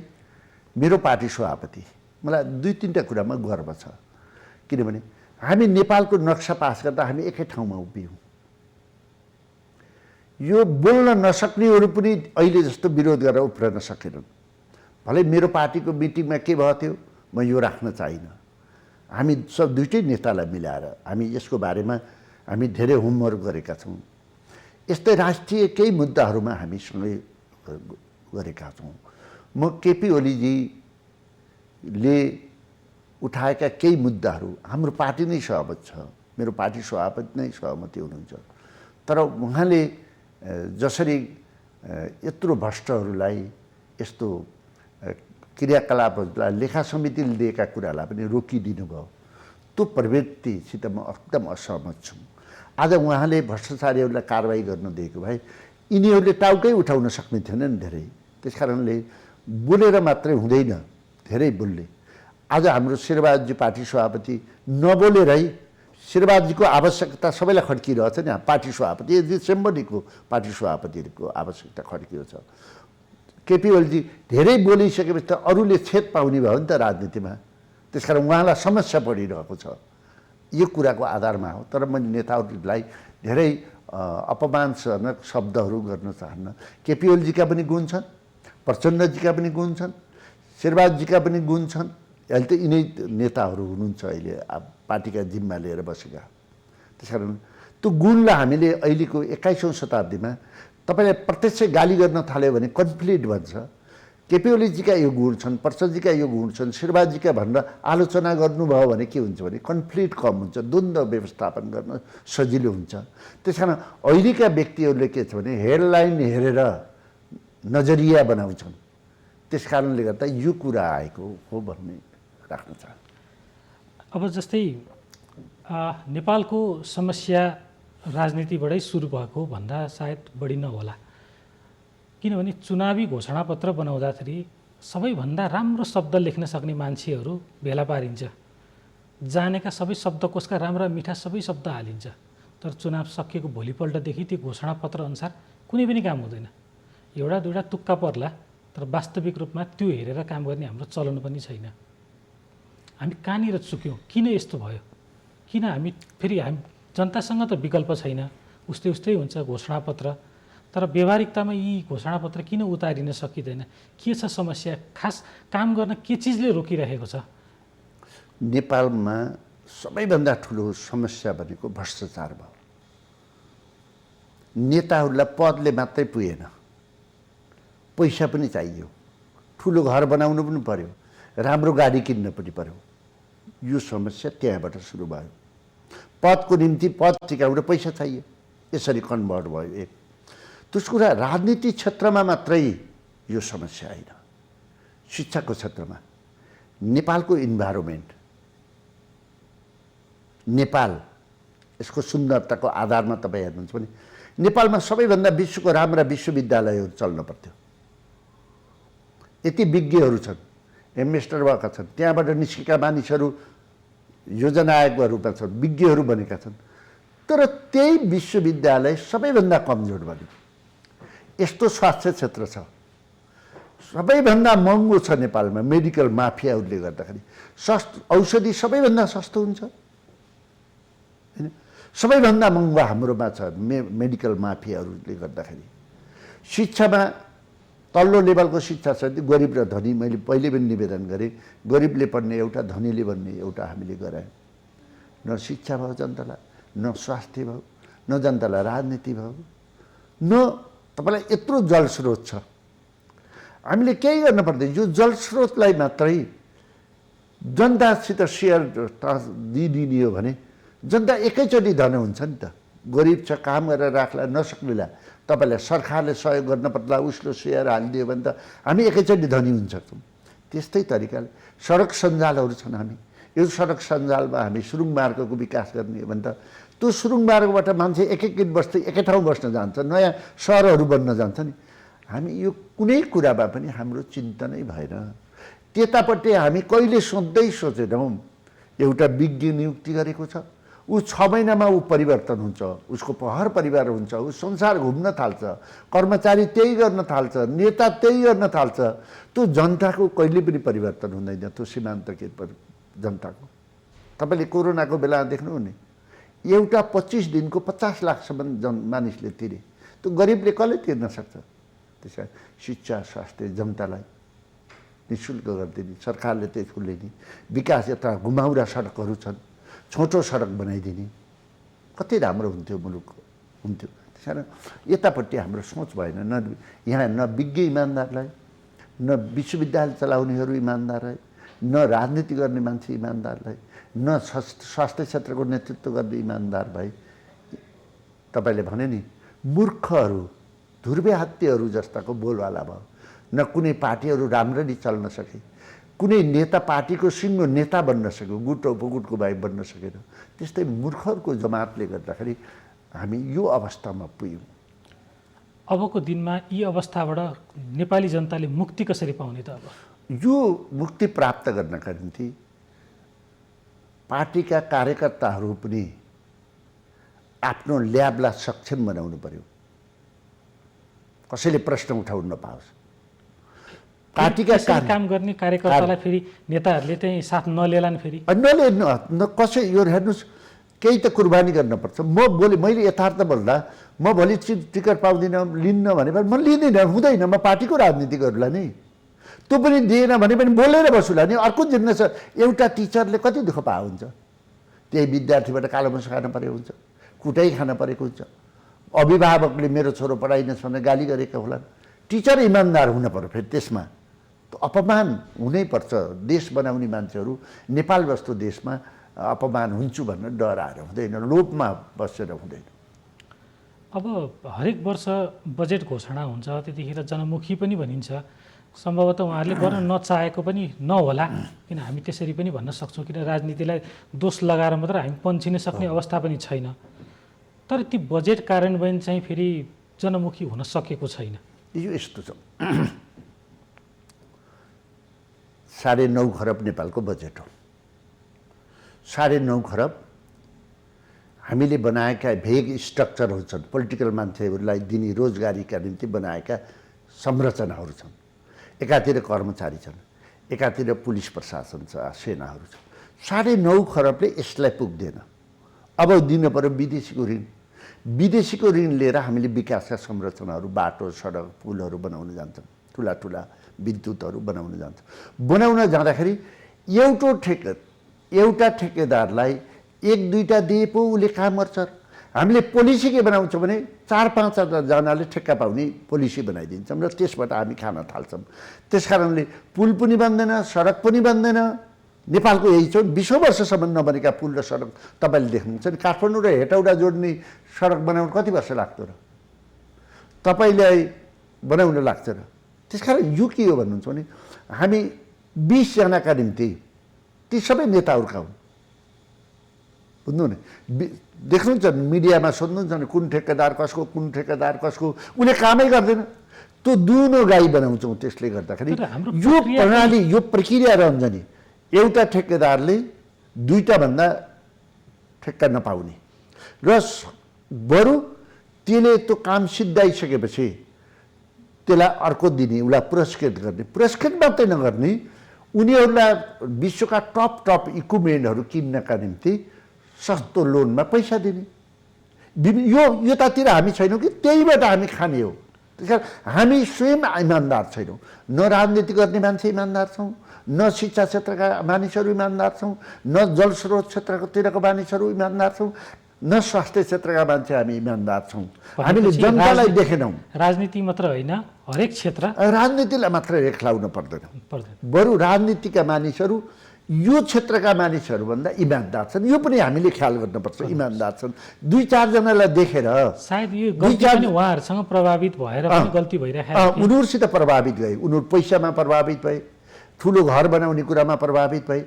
मेरो पार्टी सभापति, मलाई 2-3टा कुरामा गर्व छ। किनभने हामी नेपालको नक्सा पास गर्दा हामी एकै ठाउँमा उभियौँ। यो बोल्न नसक्नेहरू पनि अहिले जस्तो विरोध गरेर उफ्रन सकेनन्। भलै मेरो पार्टीको मिटिङमा के भयो थियो, म यो राख्न चाहिनँ। हामी सब दुइटै नेतालाई मिलाएर हामी यसको बारेमा हामी धेरै होमवर्क गरेका छौँ। यस्तै राष्ट्रिय केही मुद्दाहरूमा हामी सँगै गरेका छौँ। म केपी ओलीजीले उठाएका केही मुद्दाहरू हाम्रो पार्टी नै सहमत छ, मेरो पार्टी सभापति नै सहमति हुनुहुन्छ। तर उहाँले जसरी यत्रो भ्रष्टहरूलाई, यस्तो क्रियाकलापहरूलाई, लेखा समितिले दिएका कुरालाई पनि रोकिदिनु भयो, त्यो प्रवृत्तिसित म एकदम असहमत छु। आज उहाँले भ्रष्टाचारीहरूलाई कारवाही गर्न दिएको भए यिनीहरूले टाउकै उठाउन सक्ने थिएनन् धेरै। त्यस कारणले बोलेर मात्रै हुँदैन, धेरै बोल्ने। आज हाम्रो शेरबहादुरजी पार्टी सभापति नबोलेरै शेरबहादुरजीको आवश्यकता सबैलाई खड्किरहेछ नि। पार्टी सभापति डिसेम्बरीको पार्टी सभापतिको आवश्यकता खड्किरहेछ। केपी ओलीजी धेरै बोलिसकेपछि त अरूले छेद पाउने भयो नि त राजनीतिमा। त्यसकारण उहाँलाई समस्या परिरहेको छ। यो कुराको आधारमा हो। तर मैले नेताहरूलाई धेरै अपमानजनक शब्दहरू गर्न चाहन्न। केपी ओलीजीका पनि गुण छन्, प्रचण्डजीका पनि गुण छन्, शेरबहादुरजीका पनि गुण छन्। अहिले त यिनै नेताहरू हुनुहुन्छ अहिले पार्टीका जिम्मा लिएर बसेका। त्यसकारण त्यो गुणलाई हामीले अहिलेको 21औं शताब्दीमा तपाईँले प्रत्यक्ष गाली गर्न थाल्यो भने कन्फ्लिक्ट भन्छ। केपी ओलीजीका यो गुण छन्, प्रचण्डजीका यो गुण छन्, शेरबहादुरजीका भनेर आलोचना गर्नुभयो भने के हुन्छ भने कन्फ्लिक्ट कम हुन्छ, द्वन्द्व व्यवस्थापन गर्न सजिलो हुन्छ। त्यस कारण अहिलेका व्यक्तिहरूले के छ भने हेडलाइन हेरेर नजरिया बनाउँछन्। त्यस कारणले गर्दा यो कुरा आएको हो भन्ने राख्न चाहन्छु। अब जस्तै नेपालको समस्या राजनीतिबाटै सुरु भएको भन्दा सायद बढी नहोला। किनभने चुनावी घोषणापत्र बनाउँदाखेरि सबैभन्दा राम्रो शब्द लेख्न सक्ने मान्छेहरू भेला पारिन्छ। जानेका सबै शब्दकोशका राम्रा मिठा सबै शब्द हालिन्छ। तर चुनाव सकिएको भोलिपल्टदेखि त्यो घोषणापत्र अनुसार कुनै पनि काम हुँदैन। एउटा दुईवटा तुक्का पर्ला, तर वास्तविक रूपमा त्यो हेरेर काम गर्ने हाम्रो चलन पनि छैन। हामी कहाँनिर चुक्यौँ? किन यस्तो भयो? किन हामी जनतासँग त विकल्प छैन, उस्तै हुन्छ घोषणापत्र। तर व्यवहारिकतामा यी घोषणापत्र किन उतारिन सकिँदैन? के छ समस्या? खास काम गर्न के चिजले रोकिरहेको छ? नेपालमा सबैभन्दा ठुलो समस्या भनेको भ्रष्टाचार भयो। नेताहरूलाई पदले मात्रै पुगेन, पैसा पनि चाहियो, ठुलो घर बनाउनु पनि पर्यो, राम्रो गाडी किन्न पनि पर्यो। यो समस्या त्यहाँबाट सुरु भयो। पदको निम्ति पद टिकाउन पैसा चाहियो, यसरी कन्भर्ट भयो एक। त्यसको कुरा राजनीति क्षेत्रमा मात्रै यो समस्या होइन, शिक्षाको क्षेत्रमा नेपालको इन्भाइरोमेन्ट, नेपाल यसको सुन्दरताको आधारमा तपाईँ हेर्नुहुन्छ भने नेपालमा सबैभन्दा विश्वको राम्रा विश्वविद्यालयहरू चल्न पर्थ्यो। यति विज्ञहरू छन्, एमएस्टर भएका छन्, त्यहाँबाट निस्केका मानिसहरू योजना आयोगका रूपमा छन्, विज्ञहरू बनेका छन्। तर त्यही विश्वविद्यालय सबैभन्दा कमजोर बन्यो। यस्तो स्वास्थ्य क्षेत्र छ, सबैभन्दा महँगो छ नेपालमा, मेडिकल माफियाहरूले गर्दाखेरि। औषधि सबैभन्दा सस्तो हुन्छ हैन, सबैभन्दा महँगो हाम्रोमा छ मेडिकल माफियाहरूले गर्दाखेरि। शिक्षामा तल्लो लेभलको शिक्षा छ, गरिब र धनी। मैले पहिले पनि निवेदन गरेँ, गरिबले पढ्ने एउटा, धनीले पढ्ने एउटा हामीले गरायौँ। न शिक्षा भयो जनतालाई, न स्वास्थ्य भयो, न जनतालाई राजनीति भयो, न तपाईँलाई यत्रो जलस्रोत छ। हामीले केही गर्न पर्दैन, यो जलस्रोतलाई मात्रै जनतासित सेयर दिइदिने हो भने जनता एकैचोटि धनी हुन्छ नि त। गरिब छ, काम गरेर राख्ला, नसक्नुला, तपाईँलाई सरकारले सहयोग गर्न पर्ला, उसले सेयर हालिदियो भने त हामी एकैचोटि धनी हुन्छ सक्छौँ। त्यस्तै तरिकाले सडक सञ्जालहरू छन्, हामी यो सडक सञ्जालमा हामी सुरुङ मार्गको विकास गर्ने हो भने त त्यो सुरुङ मार्गबाट मान्छे एक बस्दै एकै ठाउँ बस्न जान्छ, नयाँ सहरहरू बन्न जान्छ नि। हामी यो कुनै कुरामा पनि हाम्रो चिन्तनै भएन। त्यतापट्टि हामी कहिले सोचेनौँ एउटा विज्ञ नियुक्ति गरेको छ, ऊ 6 महिनामा ऊ परिवर्तन हुन्छ, उसको पहर परिवार हुन्छ, ऊ संसार घुम्न थाल्छ, कर्मचारी त्यही गर्न थाल्छ, नेता त्यही गर्न थाल्छ। त्यो जनताको कहिले पनि परिवर्तन हुँदैन, त्यो सीमान्त के जनताको। तपाईँले कोरोनाको बेला देख्नु नि, एउटा 25 दिनको 50 लाखसम्म मानिसले तिरे, त्यो गरिबले कसले तिर्न सक्छ? त्यसै शिक्षा स्वास्थ्य जनतालाई निःशुल्क गरिदिने, सरकारले त्यसको लिने, विकास यता घुमाउरा सडकहरू छन्, छोटो सडक बनाइदिने, कति राम्रो हुन्थ्यो मुलुक हुन्थ्यो। त्यस कारण यतापट्टि हाम्रो सोच भएन। यहाँ न विज्ञ इमान्दारलाई, न विश्वविद्यालय चलाउनेहरू इमान्दारलाई, न राजनीति गर्ने मान्छे इमान्दारलाई, न स्वास्थ्य क्षेत्रको नेतृत्व गर्ने इमान्दार भए। तपाईँले भने नि मूर्खहरू, धुर्बे हात्तीहरू जस्ताको बोलवाला भयो। न कुनै पार्टीहरू राम्ररी चल्न सके, कुनै नेता पार्टीको सिङ्गो नेता बन्न सक्यो, गुट उपगुटको भाइ बन्न सकेन। त्यस्तै मूर्खहरूको जमातले गर्दाखेरि हामी यो अवस्थामा पुग्यौँ। अबको दिनमा यी अवस्थाबाट नेपाली जनताले मुक्ति कसरी पाउने त? अब यो मुक्ति प्राप्त गर्नका निम्ति पार्टीका कार्यकर्ताहरू पनि आफ्नो ल्याबलाई सक्षम बनाउनु पर्यो, कसैले प्रश्न उठाउन नपाओस्। पार्टीका काम गर्ने कार्यकर्तालाई फेरि नेताहरूले चाहिँ साथ नलेलान्, फेरि कसै यो हेर्नुहोस्, केही त कुर्बानी गर्नुपर्छ। मैले यथार्थ बोल्दा म भोलि टिकट पाउँदिनँ, लिन्न भने म लिँदिनँ, हुँदैन, म पार्टीको राजनीति गर्ला नि। त्यो पनि दिएन भने पनि बोलेर बसुला नि। अर्को जिन्नस एउटा टिचरले कति दुःख पाएको हुन्छ, त्यही विद्यार्थीबाट कालोमस खान परेको हुन्छ, कुटाइ खान परेको हुन्छ। अभिभावकले मेरो छोरो पढाइनस् भनेर गाली गरेका होलान्। टिचर इमान्दार हुन पर्यो, फेरि त्यसमा अपमान हुनैपर्छ। देश बनाउने मान्छेहरू नेपाल जस्तो देशमा अपमान हुन्छु भनेर डराएर हुँदैन, लोभमा बसेर हुँदैन। अब हरेक वर्ष बजेट घोषणा हुन्छ, त्यतिखेर जनमुखी पनि भनिन्छ। सम्भवतः उहाँहरूले गर्न नचाहेको पनि नहोला, किन हामी त्यसरी पनि भन्न सक्छौँ, किन राजनीतिलाई दोष लगाएर मात्र हामी पन्छिन सक्ने अवस्था पनि छैन। तर ती बजेट कार्यान्वयन चाहिँ फेरि जनमुखी हुन सकेको छैन। यो यस्तो छ, 9.5 खरब नेपालको बजेट हो। 9.5 खरब हामीले बनाएका भेग स्ट्रक्चरहरू छन्, पोलिटिकल मान्छेहरूलाई दिने रोजगारीका निम्ति बनाएका संरचनाहरू छन्। एकातिर कर्मचारी छन्, एकातिर पुलिस प्रशासन छ, सेनाहरू छ। 9.5 खरबले यसलाई पुग्दैन। अब दिनु पर्यो विदेशीको ऋण। विदेशीको ऋण लिएर हामीले विकासका संरचनाहरू, बाटो सडक पुलहरू बनाउन जान्छौँ, ठुला ठुला विद्युतहरू बनाउन जान्छौँ। बनाउन जाँदाखेरि एउटा एउटा ठेकेदारलाई एक दुईटा दिए पो उसले काम गर्छ। हामीले पोलिसी के बनाउँछौँ भने 4-5 जनाले ठेक्का पाउने पोलिसी बनाइदिन्छौँ र त्यसबाट हामी खान थाल्छौँ। त्यस कारणले पुल पनि बन्दैन, सडक पनि बन्दैन। नेपालको यही छ, 20 वर्षसम्म नबनेका पुल र सडक तपाईँले देख्नुहुन्छ नि। काठमाडौँ र हेटौडा जोड्ने सडक बनाउन कति वर्ष लाग्थ्यो र तपाईँलाई बनाउन लाग्छ र? त्यसकारण यो के हो भन्नुहुन्छ भने हामी 20 जनाका निम्ति ती सबै नेताहरूका हुन्, बुझ्नु नि। देख्नुहुन्छ मिडियामा सोध्नुहुन्छ नि कुन ठेकेदार कसको, कुन ठेकेदार कसको, उसले कामै गर्दैन। त्यो दुनो गाई बनाउँछौँ। त्यसले गर्दाखेरि यो प्रणाली, यो प्रक्रिया रहन्छ नि। एउटा ठेकेदारले दुईटा भन्दा ठेक्का नपाउने र बरु त्यसले त्यो काम सिद्धाइसकेपछि त्यसलाई अर्को दिने, उसलाई पुरस्कृत गर्ने। पुरस्कृत मात्रै नगर्ने, उनीहरूलाई विश्वका टप इक्विपमेन्टहरू किन्नका निम्ति सस्तो लोनमा पैसा दिने। यो यतातिर हामी छैनौँ कि त्यहीबाट हामी खाने हो। त्यस कारण हामी स्वयं इमान्दार छैनौँ। न राजनीति गर्ने मान्छे इमान्दार छौँ, न शिक्षा क्षेत्रका मानिसहरू इमान्दार छौँ, न जलस्रोत क्षेत्रतिरको मानिसहरू इमान्दार छौँ, न स्वास्थ्य क्षेत्रका मान्छे हामी इमान्दार छौँ। हामीले जनतालाई देखेनौँ। राजनीति मात्र होइन, हरेक क्षेत्र। राजनीतिलाई मात्र रेखलाउन पर्दैन। बरु राजनीतिका मानिसहरू यो क्षेत्रका मानिसहरूभन्दा इमान्दार छन्। यो पनि हामीले ख्याल गर्नुपर्छ, इमान्दार छन्। 2-4 जनालाई देखेर सायद यो गल्ती पनि उहाँहरूसँग प्रभावित भएर पनि गल्ती भइरहेको, उनीहरूसित प्रभावित गए। उनीहरू पैसामा प्रभावित भए, ठुलो घर बनाउने कुरामा प्रभावित भए,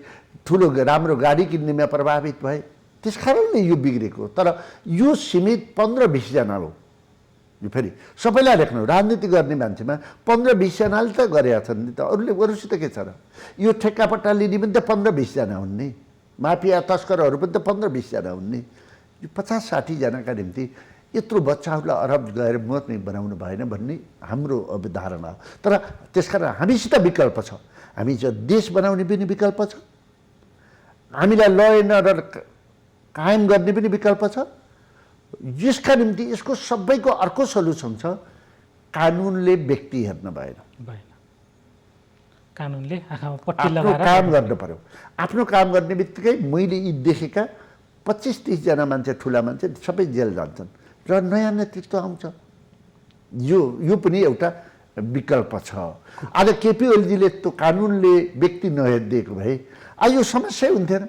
ठुलो राम्रो गाडी किन्नेमा प्रभावित भए। त्यस कारणले यो बिग्रेको। तर यो सीमित 15-20 जना हो। यो फेरि सबैलाई लेख्नु, राजनीति गर्ने मान्छेमा 15-20 जनाले त गरेका छन् नि त, अरूसित के छ र? यो ठेक्कापट्टा लिने पनि त 15-20 जना हुन् नि, माफिया तस्करहरू पनि त 15-20 जना हुन् नि। यो 50-60 जनाका निम्ति यत्रो बच्चाहरूलाई अरब गएर मत नै बनाउनु भएन भन्ने हाम्रो अवधारणा हो। तर त्यसकारण हामीसित विकल्प छ। हामी चाहिँ देश बनाउने पनि विकल्प छ, हामीलाई ल एन्ड अर्डर कायम गर्ने पनि विकल्प छ। यसका निम्ति यसको सबैको अर्को सल्युसन छ, कानुनले व्यक्ति हेर्न भएन। कानुनले आँखामा पट्टी लगाएर काम गर्नु पर्यो। आफ्नो काम गर्ने बित्तिकै मैले यी देखेका 25-30 जना मान्छे, ठुला मान्छे सबै जेल जान्छन् र नयाँ नेतृत्व आउँछ। यो पनि एउटा विकल्प छ। आज केपी ओलीजीले त्यो कानुनले व्यक्ति नहेरिदिएको भए आज यो समस्या हुन्थेन।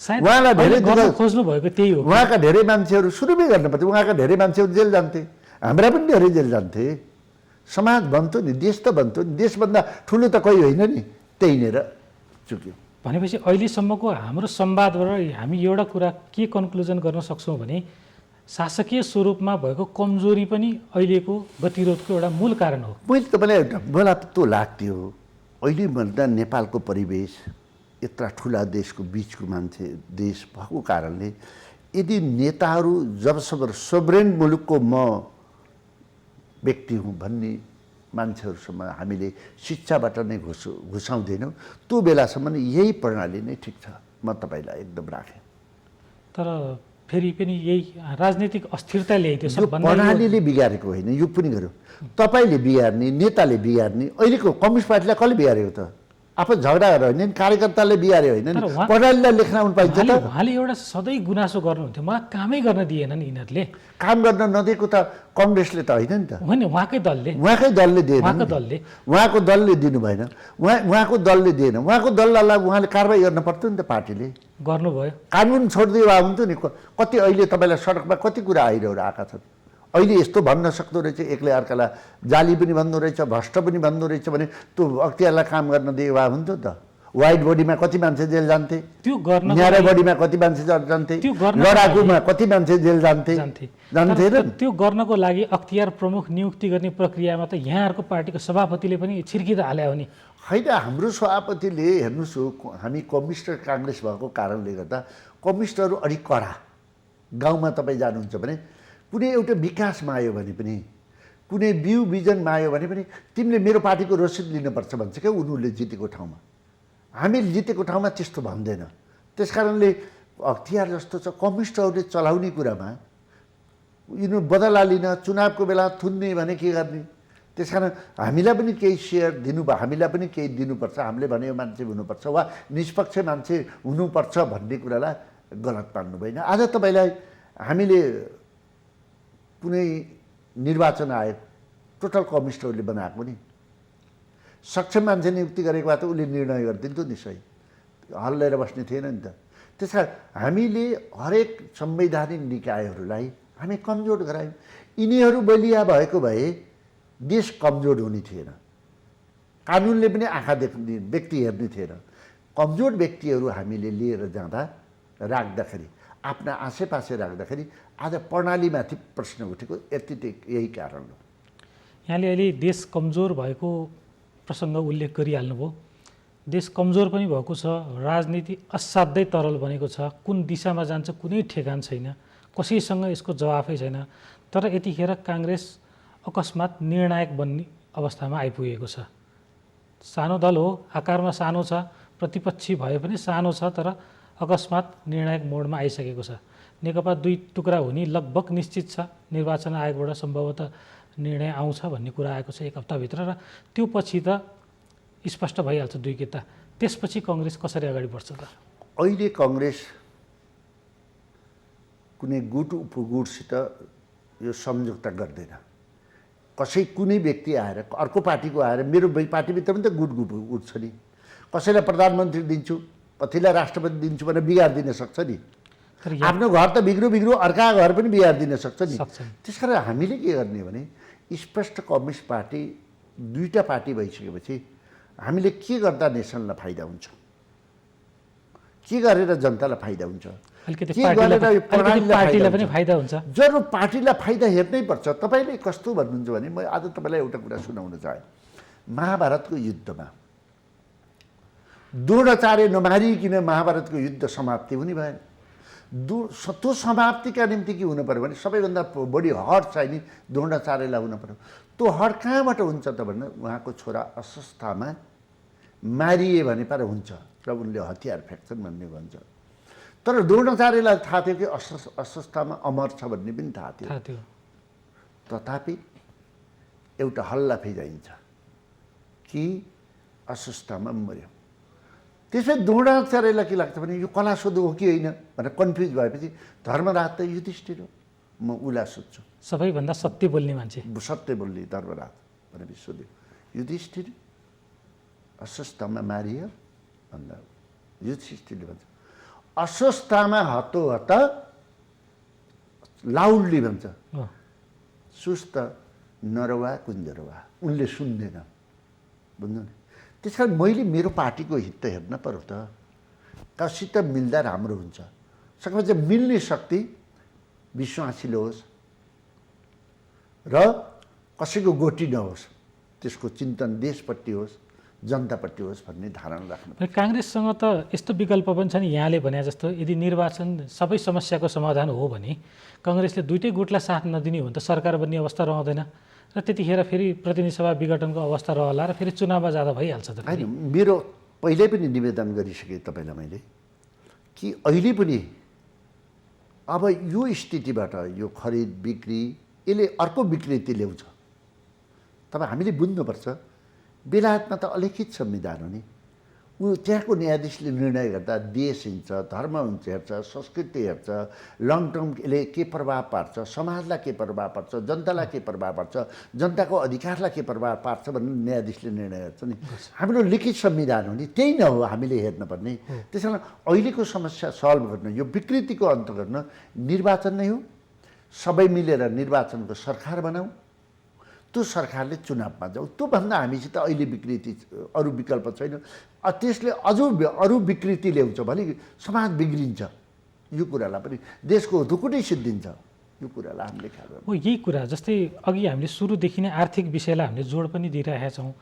उहाँलाई धेरै खोज्नु भएको त्यही हो। उहाँका धेरै मान्छेहरू सुरुमै गर्नु पर्थ्यो, उहाँका धेरै मान्छेहरू जेल जान्थे, हाम्रा पनि धेरै जेल जान्थे। समाज बन्थ्यो नि, देश त बन्थ्यो नि। देशभन्दा ठुलो त कोही होइन नि, त्यहीँनिर चुक्यो। भनेपछि अहिलेसम्मको हाम्रो संवादबाट हामी एउटा कुरा के कन्क्लुजन गर्न सक्छौँ भने शासकीय स्वरूपमा भएको कमजोरी पनि अहिलेको गतिरोधको एउटा मूल कारण हो। मैले तपाईँलाई मलाई त्यो लाग्थ्यो, अहिले भन्दा नेपालको परिवेश यत्रा ठुला देशको बिचको देश भएको कारणले यदि नेताहरू जबसम्म सोभरेन मुलुकको म व्यक्ति हुँ भन्ने मान्छेहरूसम्म हामीले शिक्षाबाट नै घुसाउँदैनौँ, त्यो बेलासम्म यही प्रणाली नै ठिक छ। म तपाईँलाई एकदम राखेँ। तर फेरि पनि यही राजनीतिक अस्थिरता ल्याइदियो। यो प्रणालीले बिगारेको होइन, यो पनि गर्यो। तपाईँले बिगार्ने, नेताले बिगार्ने। अहिलेको कम्युनिस्ट पार्टीलाई कसले बिगारेको त? आफू झगडा गरेर होइन नि, कार्यकर्ताले बिगारे होइन नि, प्रणालीलाई लेख्न आउनु पाइन्छ त? उहाँले एउटा सधैँ गुनासो गर्नुहुन्थ्यो, मलाई कामै गर्न दिएन नि यिनीहरूले। काम गर्न नदिएको त कङ्ग्रेसले त होइन नि त, होइन उहाँकै दलले दिएन। उहाँको दलले दिनु भएन, उहाँको दलले दिएन। उहाँको दललाई उहाँले कारवाही गर्न पर्थ्यो नि त, पार्टीले गर्नुभयो। कानुन छोडिदियो भए हुन्थ्यो नि। कति अहिले तपाईँलाई सडकमा कति कुरा आइरहेको आएका छन्। अहिले यस्तो भन्न सक्दो रहेछ, एकले अर्कालाई जाली पनि भन्दो रहेछ, भ्रष्ट पनि भन्दो रहेछ भने त्यो अख्तियारलाई काम गर्न दिए भए हुन्थ्यो त। वाइट बडीमा कति मान्छे जेल जान्थे, त्यो गर्न न्यारो बडीमा कति मान्छे जान्थे, लडाकुमा कति मान्छे जेल जान्थे र त्यो गर्नको लागि अख्तियार प्रमुख नियुक्ति गर्ने प्रक्रियामा त यहाँहरूको पार्टीको सभापतिले पनि छिर्की त हाल्यो नि। होइन, हाम्रो सभापतिले हेर्नुहोस्, हामी कम्युनिस्ट र काङ्ग्रेस भएको कारणले गर्दा कम्युनिस्टहरू अलिक कडा। गाउँमा तपाईँ जानुहुन्छ भने कुनै एउटा विकासमा आयो भने पनि, कुनै बिउ बिजनमा आयो भने पनि तिमीले मेरो पार्टीको रसिद लिनुपर्छ भन्छ क्या उनीहरूले जितेको ठाउँमा। हामीले जितेको ठाउँमा त्यस्तो भन्दैन। त्यस कारणले अख्तियार जस्तो छ कम्युनिस्टहरूले चलाउने कुरामा यिनीहरू बदला लिन, चुनावको बेला थुन्ने भने के गर्ने, त्यस कारण हामीलाई पनि केही सेयर हामीलाई पनि केही दिनुपर्छ, हामीले भनेको मान्छे हुनुपर्छ वा निष्पक्ष मान्छे हुनुपर्छ भन्ने कुरालाई गलत मान्नु भएन। आज तपाईँलाई हामीले कुनै निर्वाचन आयोग टोटल कम्युनिस्टहरूले बनाएको नि सक्षम मान्छे नियुक्ति गरेको भए त उसले निर्णय गरिदिन्थ्यो नि, सही हल्लाएर बस्ने थिएन नि त। त्यस कारण हामीले हरेक संवैधानिक निकायहरूलाई हामी कमजोर गरायौँ। यिनीहरू बलिया भएको भए देश कमजोर हुने थिएन, कानुनले पनि आँखा देख्ने व्यक्ति हेर्ने थिएन। कमजोर व्यक्तिहरू हामीले लिएर जाँदा राख्दाखेरि आफ्ना आसेपासे राख्दाखेरि आज प्रणालीमाथि प्रश्न उठेको यही कारण हो। यहाँले अहिले देश कमजोर भएको प्रसङ्ग उल्लेख गरिहाल्नुभयो। देश कमजोर पनि भएको छ, राजनीति असाध्यै तरल बनेको छ, कुन दिशामा जान्छ कुनै ठेगान छैन, कसैसँग यसको जवाफै छैन। तर यतिखेर काङ्ग्रेस अकस्मात निर्णायक बन्ने अवस्थामा आइपुगेको छ। सानो दल हो, आकारमा सानो छ, प्रतिपक्षी भए पनि सानो छ, तर अकस्मात निर्णायक मोडमा आइसकेको छ। नेकपा दुई टुक्रा हुने लगभग निश्चित छ। निर्वाचन आयोगबाट सम्भवतः निर्णय आउँछ भन्ने कुरा आएको छ एक हप्ताभित्र, र त्यो पछि त स्पष्ट भइहाल्छ दुई किता। त्यसपछि कङ्ग्रेस कसरी अगाडि बढ्छ त? अहिले कङ्ग्रेस कुनै गुट उपगुटसित यो सम्झौता गर्दैन। कुनै व्यक्ति आएर अर्को पार्टीको आएर मेरो पार्टीभित्र पनि त गुट गुट छ नि, कसैलाई प्रधानमन्त्री दिन्छु, कतिलाई राष्ट्रपति दिन्छु भनेर बिगारिदिन सक्छ नि। आफ्नो घर त बिग्रो अर्का घर पनि बिगारिदिन सक्छ नि। त्यस कारण हामीले के गर्ने भने स्पष्ट कम्युनिस्ट पार्टी दुईवटा पार्टी भइसकेपछि हामीले के गर्दा नेसनलाई फाइदा हुन्छ, के गरेर जनतालाई फाइदा हुन्छ, के गरेर पार्टीलाई पनि फाइदा हुन्छ। जरुर पार्टीलाई फाइदा हेर्नै पर्छ। तपाईँले कस्तो भन्नुहुन्छ भने म आज तपाईँलाई एउटा कुरा सुनाउन चाहे। महाभारतको युद्धमा द्रोणाचार्य नमारिकन महाभारतको युद्ध समाप्ति हुने भएन। त्यो समाप्तिका निम्ति के हुनु पर्यो भने सबैभन्दा बढी हट चाहिने द्रोणाचार्यलाई हुनु पर्यो। त्यो हट कहाँबाट हुन्छ त भन्दा उहाँको छोरा अस्वस्थामा मारिए भने पर हुन्छ र उनले हतियार फ्याक्छन् भन्ने भन्छ। तर द्रोणाचार्यलाई थाहा थियो कि अस्वस्थामा अमर छ भन्ने पनि थाहा थियो। तथापि एउटा हल्ला फिजाइन्छ कि अस्वस्थामा मर्यो। त्यसपछि द्रोणाचार्यलाई के लाग्छ भने यो कला सोधो हो कि होइन भनेर कन्फ्युज भएपछि धर्मराज त युधिष्ठिर हो, म उसलाई सोध्छु। सबैभन्दा सत्य बोल्ने मान्छे, सत्य बोल्ने धर्मराज भनेर सोध्यो। युधिष्ठिर अस्वस्थमा मारियो भन्दा युधिष्ठिरले भन्छ अस्वस्थमा हतोहत लाउडली भन्छ, सुस्त नरवा कुञ्जरवा। उनले सुन्दैन, बुझ्नु नि। त्यस कारण मैले मेरो पार्टीको हित त हेर्न पर्यो त, कसित मिल्दा राम्रो हुन्छ। सकेपछि मिल्ने शक्ति विश्वासिलो होस् र कसैको गोटी नहोस्, त्यसको चिन्तन देशपट्टि होस्, जनतापट्टि होस् भन्ने धारणा राख्नु। काङ्ग्रेससँग त यस्तो विकल्प पनि छ नि, यहाँले भने जस्तो यदि निर्वाचन सबै समस्याको समाधान हो भने कङ्ग्रेसले दुईटै गुटलाई साथ नदिने हो भने त सरकार बन्ने अवस्था रहँदैन र त्यतिखेर फेरि प्रतिनिधि सभा विघटनको अवस्था रहला र फेरि चुनावमा जाँदा भइहाल्छ त। होइन, मेरो पहिल्यै पनि निवेदन गरिसकेँ तपाईलाई मैले कि अहिले पनि अब यो स्थितिबाट यो खरिद बिक्री यसले अर्को विकृति ल्याउँछ। तपाईँ हामीले बुझ्नुपर्छ बेलायतमा त अलिखित संविधान हो नि, ऊ त्यहाँको न्यायाधीशले निर्णय गर्दा देश हिँड्छ, धर्म हुन्छ, हेर्छ, संस्कृति हेर्छ, लङ टर्म यसले के प्रभाव पार्छ, समाजलाई के प्रभाव पार्छ, जनतालाई के प्रभाव पार्छ, जनताको अधिकारलाई के प्रभाव पार्छ भन्ने न्यायाधीशले निर्णय गर्छ नि। हाम्रो लिखित संविधान हो नि, त्यही न हो हामीले हेर्नुपर्ने। त्यस कारण अहिलेको समस्या सल्भ गर्न, यो विकृतिको अन्त गर्न निर्वाचन नै हो। सबै मिलेर निर्वाचनको सरकार बनाऊ, त्यो सरकारले चुनावमा जाऊ। त्योभन्दा हामीसित अहिले विकृति अरू विकल्प छैन। त्यसले अरू विकृति ल्याउँछ भने समाज बिग्रिन्छ। यो कुरालाई पनि देशको धुकुटै सिद्धिन्छ। यो कुरालाई हामीले ख्याल गर्नु हो। यही कुरा जस्तै अघि हामीले सुरुदेखि नै आर्थिक विषयलाई हामीले जोड पनि दिइरहेका छौँ।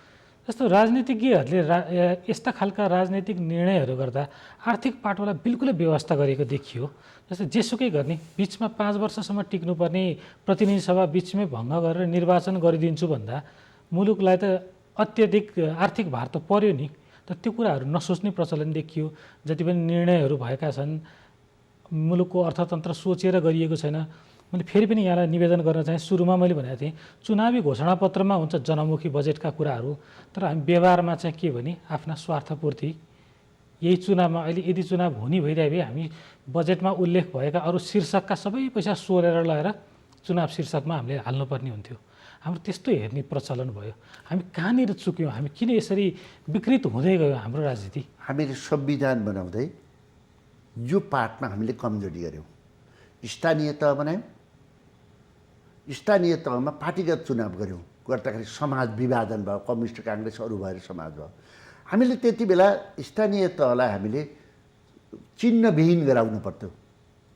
जस्तो राजनीतिज्ञहरूले यस्ता खालका राजनैतिक निर्णयहरू गर्दा आर्थिक पाटोलाई बिल्कुलै व्यवस्था गरेको देखियो। जस्तै जेसुकै गर्ने बिचमा 5 वर्षसम्म टिक्नुपर्ने प्रतिनिधि सभा बिचमै भङ्ग गरेर निर्वाचन गरिदिन्छु भन्दा मुलुकलाई त अत्यधिक आर्थिक भार त पर्यो नि। त त्यो कुराहरू नसोच्ने प्रचलन देखियो। जति पनि निर्णयहरू भएका छन् मुलुकको अर्थतन्त्र सोचेर गरिएको छैन। मैले फेरि पनि यहाँलाई निवेदन गर्न चाहेँ, सुरुमा मैले भनेको थिएँ चुनावी घोषणापत्रमा हुन्छ जनमुखी बजेटका कुराहरू, तर हामी व्यवहारमा चाहिँ के भने आफ्ना स्वार्थपूर्ति यही चुनावमा अहिले यदि चुनाव हुने भइरहे भए हामी बजेटमा उल्लेख भएका अरू शीर्षकका सबै पैसा सोरेर लगेर चुनाव शीर्षकमा हामीले हाल्नुपर्ने हुन्थ्यो। हाम्रो त्यस्तो हेर्ने प्रचलन भयो। हामी कहाँनिर चुक्यौँ, हामी किन यसरी विकृत हुँदै गयो हाम्रो राजनीति? हामीले संविधान बनाउँदै यो पार्टमा हामीले कमजोरी गऱ्यौँ। स्थानीय तह बनायौँ, स्थानीय तहमा पार्टीगत चुनाव गऱ्यौँ, गर्दाखेरि समाज विभाजन भयो, कम्युनिस्ट काङ्ग्रेस अरू भएर समाज भयो। हामीले त्यति बेला स्थानीय तहलाई हामीले चिन्हविहीन गराउनु पर्थ्यो।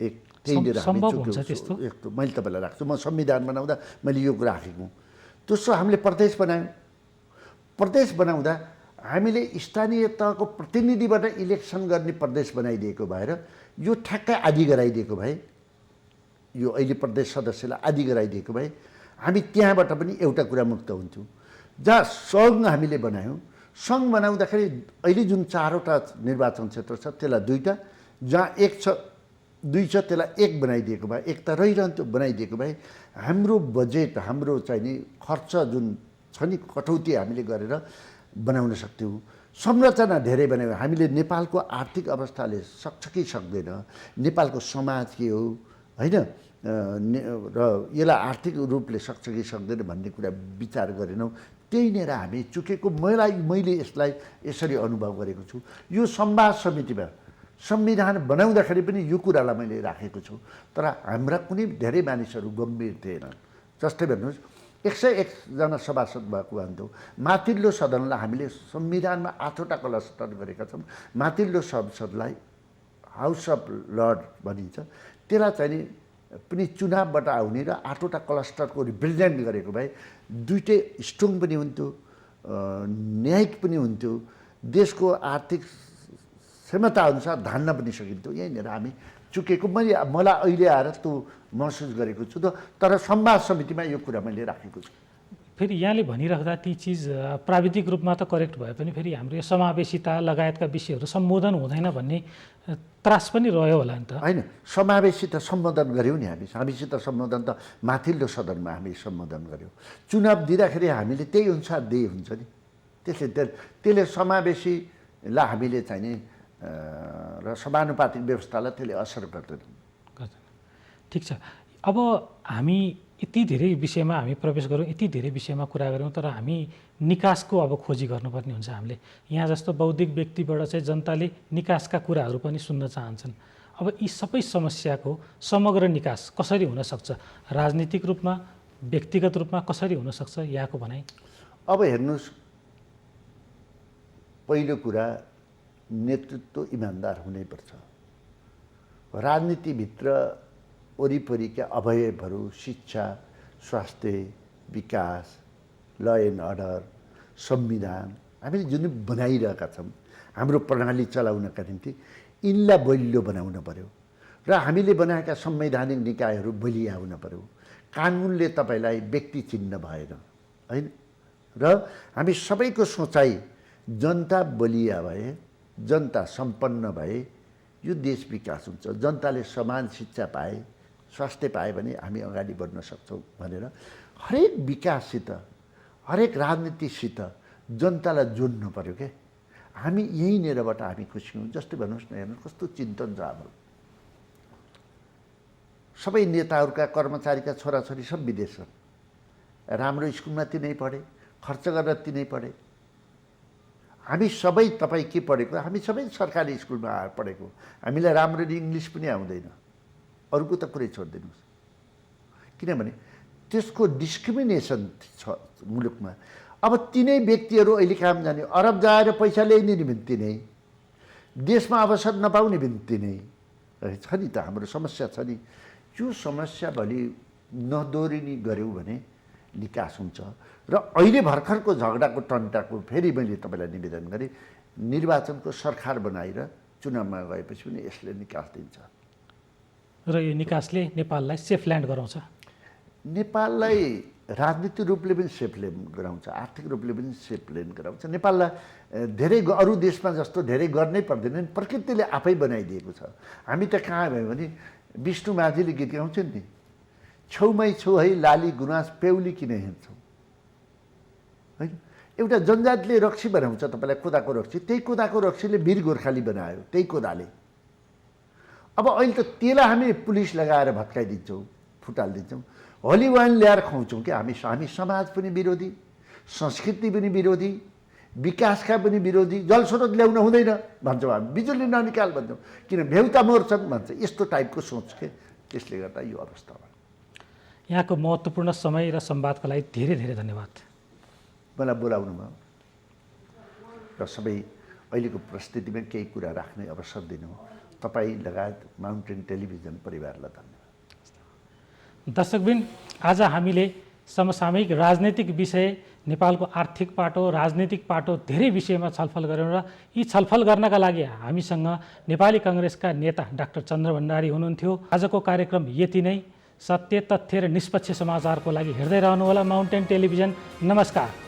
एक त्यहीँनिर हामी चुक्यौँ। यस्तो मैले तपाईँलाई राख्छु, म संविधान बनाउँदा मैले यो राखेको। दोस्रो हामीले प्रदेश बनायौँ। प्रदेश बनाउँदा हामीले स्थानीय तहको प्रतिनिधिबाट इलेक्सन गर्ने प्रदेश बनाइदिएको भएर यो ठ्याक्कै आदि गराइदिएको भए, यो अहिले प्रदेश सदस्यलाई आदि गराइदिएको भए हामी त्यहाँबाट पनि एउटा कुरा मुक्त हुन्थ्यौँ। जहाँ सङ्घ हामीले बनायौँ, सङ्घ बनाउँदाखेरि अहिले जुन 4वटा निर्वाचन क्षेत्र छ त्यसलाई 2टा, जहाँ 1 छ 2 छ त्यसलाई 1 बनाइदिएको भए, 1 त रहिरहन्थ्यो, बनाइदिएको भए हाम्रो बजेट, हाम्रो चाहिँ नि खर्च जुन छ नि कटौती हामीले गरेर बनाउन सक्थ्यौँ। संरचना धेरै बनायौँ हामीले। नेपालको आर्थिक अवस्थाले सक्छ कि सक्दैन, नेपालको समाज के हो होइन, र यसलाई आर्थिक रूपले सक्छ कि सक्दैन भन्ने कुरा विचार गरेनौँ। त्यहीँनिर हामी चुकेको मैले यसलाई यसरी अनुभव गरेको छु। यो संवाद समितिमा संविधान बनाउँदाखेरि पनि यो कुरालाई मैले राखेको छु, तर हाम्रा कुनै धेरै मानिसहरू गम्भीर थिएनन्। जस्तै भन्नुहोस् 101 जना सभासद भएको हुन्थ्यो। माथिल्लो सदनलाई हामीले संविधानमा 8वटा क्लस्टर गरेका छौँ। माथिल्लो संसदलाई हाउस अफ लर्ड भनिन्छ, त्यसलाई चाहिँ नि पनि चुनावबाट आउने र 8वटा क्लस्टरको रिप्रेजेन्ट गरेको भए 2टै स्ट्रङ पनि हुन्थ्यो, न्यायिक पनि हुन्थ्यो, देशको आर्थिक क्षमता अनुसार धान्न पनि सकिन्थ्यो। यहीँनिर हामी चुकेको मलाई अहिले आएर त्यो महसुस गरेको छु। तर संवाद समितिमा यो कुरा मैले राखेको छु। फेरि यहाँले भनिराख्दा ती चिज प्राविधिक रूपमा त करेक्ट भए पनि फेरि हाम्रो यो समावेशिता लगायतका विषयहरू सम्बोधन हुँदैन भन्ने त्रास पनि रह्यो होला नि त? होइन, समावेशिता सम्बोधन गऱ्यौँ नि हामीसित सम्बोधन त माथिल्लो सदनमा हामी सम्बोधन गऱ्यौँ। चुनाव दिँदाखेरि हामीले त्यही अनुसार दिए हुन्छ नि। त्यसले समावेशीलाई हामीले चाहिँ नि र समानुपातिक व्यवस्थालाई त्यसले असर गर्दैन। ठिक छ। अब हामी यति धेरै विषयमा हामी प्रवेश गऱ्यौँ, यति धेरै विषयमा कुरा गऱ्यौँ, तर हामी निकासको अब खोजी गर्नुपर्ने हुन्छ हामीले। यहाँ जस्तो बौद्धिक व्यक्तिबाट चाहिँ जनताले निकासका कुराहरू पनि सुन्न चाहन्छन्। अब यी सबै समस्याको समग्र निकास कसरी हुनसक्छ? राजनीतिक रूपमा, व्यक्तिगत रूपमा कसरी हुनसक्छ यहाँको भनाइ? अब हेर्नुहोस्, पहिलो कुरा नेतृत्व इमान्दार हुनैपर्छ। राजनीतिभित्र वरिपरिका अवयवहरू शिक्षा, स्वास्थ्य, विकास, ल एन्ड अर्डर, संविधान हामीले जुन बनाइरहेका छौँ हाम्रो प्रणाली चलाउनका निम्ति, यिनलाई बलियो बनाउन पर्यो र हामीले बनाएका संवैधानिक निकायहरू बलिया हुन पर्यो। कानुनले तपाईँलाई व्यक्ति चिन्न भएन होइन, र हामी सबैको सोचाइ जनता बलिया भए, जनता सम्पन्न भए यो देश विकास हुन्छ। जनताले समान शिक्षा पाए, स्वास्थ्य पाए भने हामी अगाडि बढ्न सक्छौँ भनेर हरेक विकाससित, हरेक राजनीतिसित जनतालाई जोड्नु पर्यो क्या। हामी यहीँनिरबाट हामी खुसी हौँ। जस्तै भन्नुहोस् न, हेर्नु कस्तो चिन्तन छ हाम्रो। सबै नेताहरूका कर्मचारीका छोराछोरी सब विदेश छन्। राम्रो स्कुलमा तिनै पढे, खर्च गरेर तिनै पढे। हामी सबै, तपाईँ के पढेको? हामी सबै सरकारी स्कुलमा आएर पढेको। हामीलाई राम्ररी इङ्ग्लिस पनि आउँदैन, अरूको त कुरै छोडिदिनुहोस्। किनभने त्यसको डिस्क्रिमिनेसन छ मुलुकमा। अब तिनै व्यक्तिहरू अहिले काम जाने, अरब जाएर पैसा ल्याइने पनि तिनै, देशमा अवसर नपाउने पनि तिनै छ नि त। हाम्रो समस्या छ नि। यो समस्या भोलि नदोहोरिने गऱ्यौँ भने निकास हुन्छ। र अहिले भर्खरको झगडाको टन्टाको फेरि मैले तपाईँलाई निवेदन गरेँ, निर्वाचनको सरकार बनाएर चुनावमा गएपछि पनि यसले निकास दिन्छ। र यो निकासले नेपाललाई सेफ ल्यान्ड गराउँछ? नेपाललाई राजनीतिक रूपले पनि सेफ ल्यान्ड गराउँछ, आर्थिक रूपले पनि सेफ ल्यान्ड गराउँछ। नेपाललाई धेरै अरू देशमा जस्तो धेरै गर्नै पर्दैन, प्रकृतिले आफै बनाइदिएको छ। हामी त कहाँ भयो भने विष्णु माझीले गीत गाउँछन् नि, छेउमै छेउ है लाली गुनास पेउली किन हिँड्छौँ होइन। एउटा जनजातिले रक्सी बनाउँछ तपाईँलाई कोदाको रक्सी, त्यही कोदाको रक्सीले वीर गोर्खाली बनायो त्यही कोदाले। अब अहिले त त्यसलाई हामी पुलिस लगाएर भत्काइदिन्छौँ, फुटालिदिन्छौँ, होली वाइन ल्याएर खुवाउँछौँ कि हामी समाज पनि विरोधी, संस्कृति पनि विरोधी, विकासका पनि विरोधी, जलस्रोत ल्याउन हुँदैन भन्छौँ हामी, बिजुली ननिकाल भन्छौँ, किन भेउता मर्छन् भन्छ। यस्तो टाइपको सोच के, त्यसले गर्दा यो अवस्था भयो। यहाँको महत्त्वपूर्ण समय र संवादको लागि धेरै धेरै धन्यवाद। मलाई बोलाउनुभयो र सबै अहिलेको परिस्थितिमा केही कुरा राख्ने अवसर दिनु, तपाईँ लगायत माउन्टेन टेलिभिजन परिवारलाई धन्यवाद। दर्शकबिन, आज हामीले समसामयिक राजनैतिक विषय, नेपालको आर्थिक पाटो, राजनीतिक पाटो धेरै विषयमा छलफल गऱ्यौँ र यी छलफल गर्नका लागि हामीसँग नेपाली काङ्ग्रेसका नेता डाक्टर चन्द्र भण्डारी हुनुहुन्थ्यो। आजको कार्यक्रम यति नै। सत्य, तथ्य र निष्पक्ष समाचारको लागि हेर्दै रहनुहोला माउन्टेन टेलिभिजन। नमस्कार।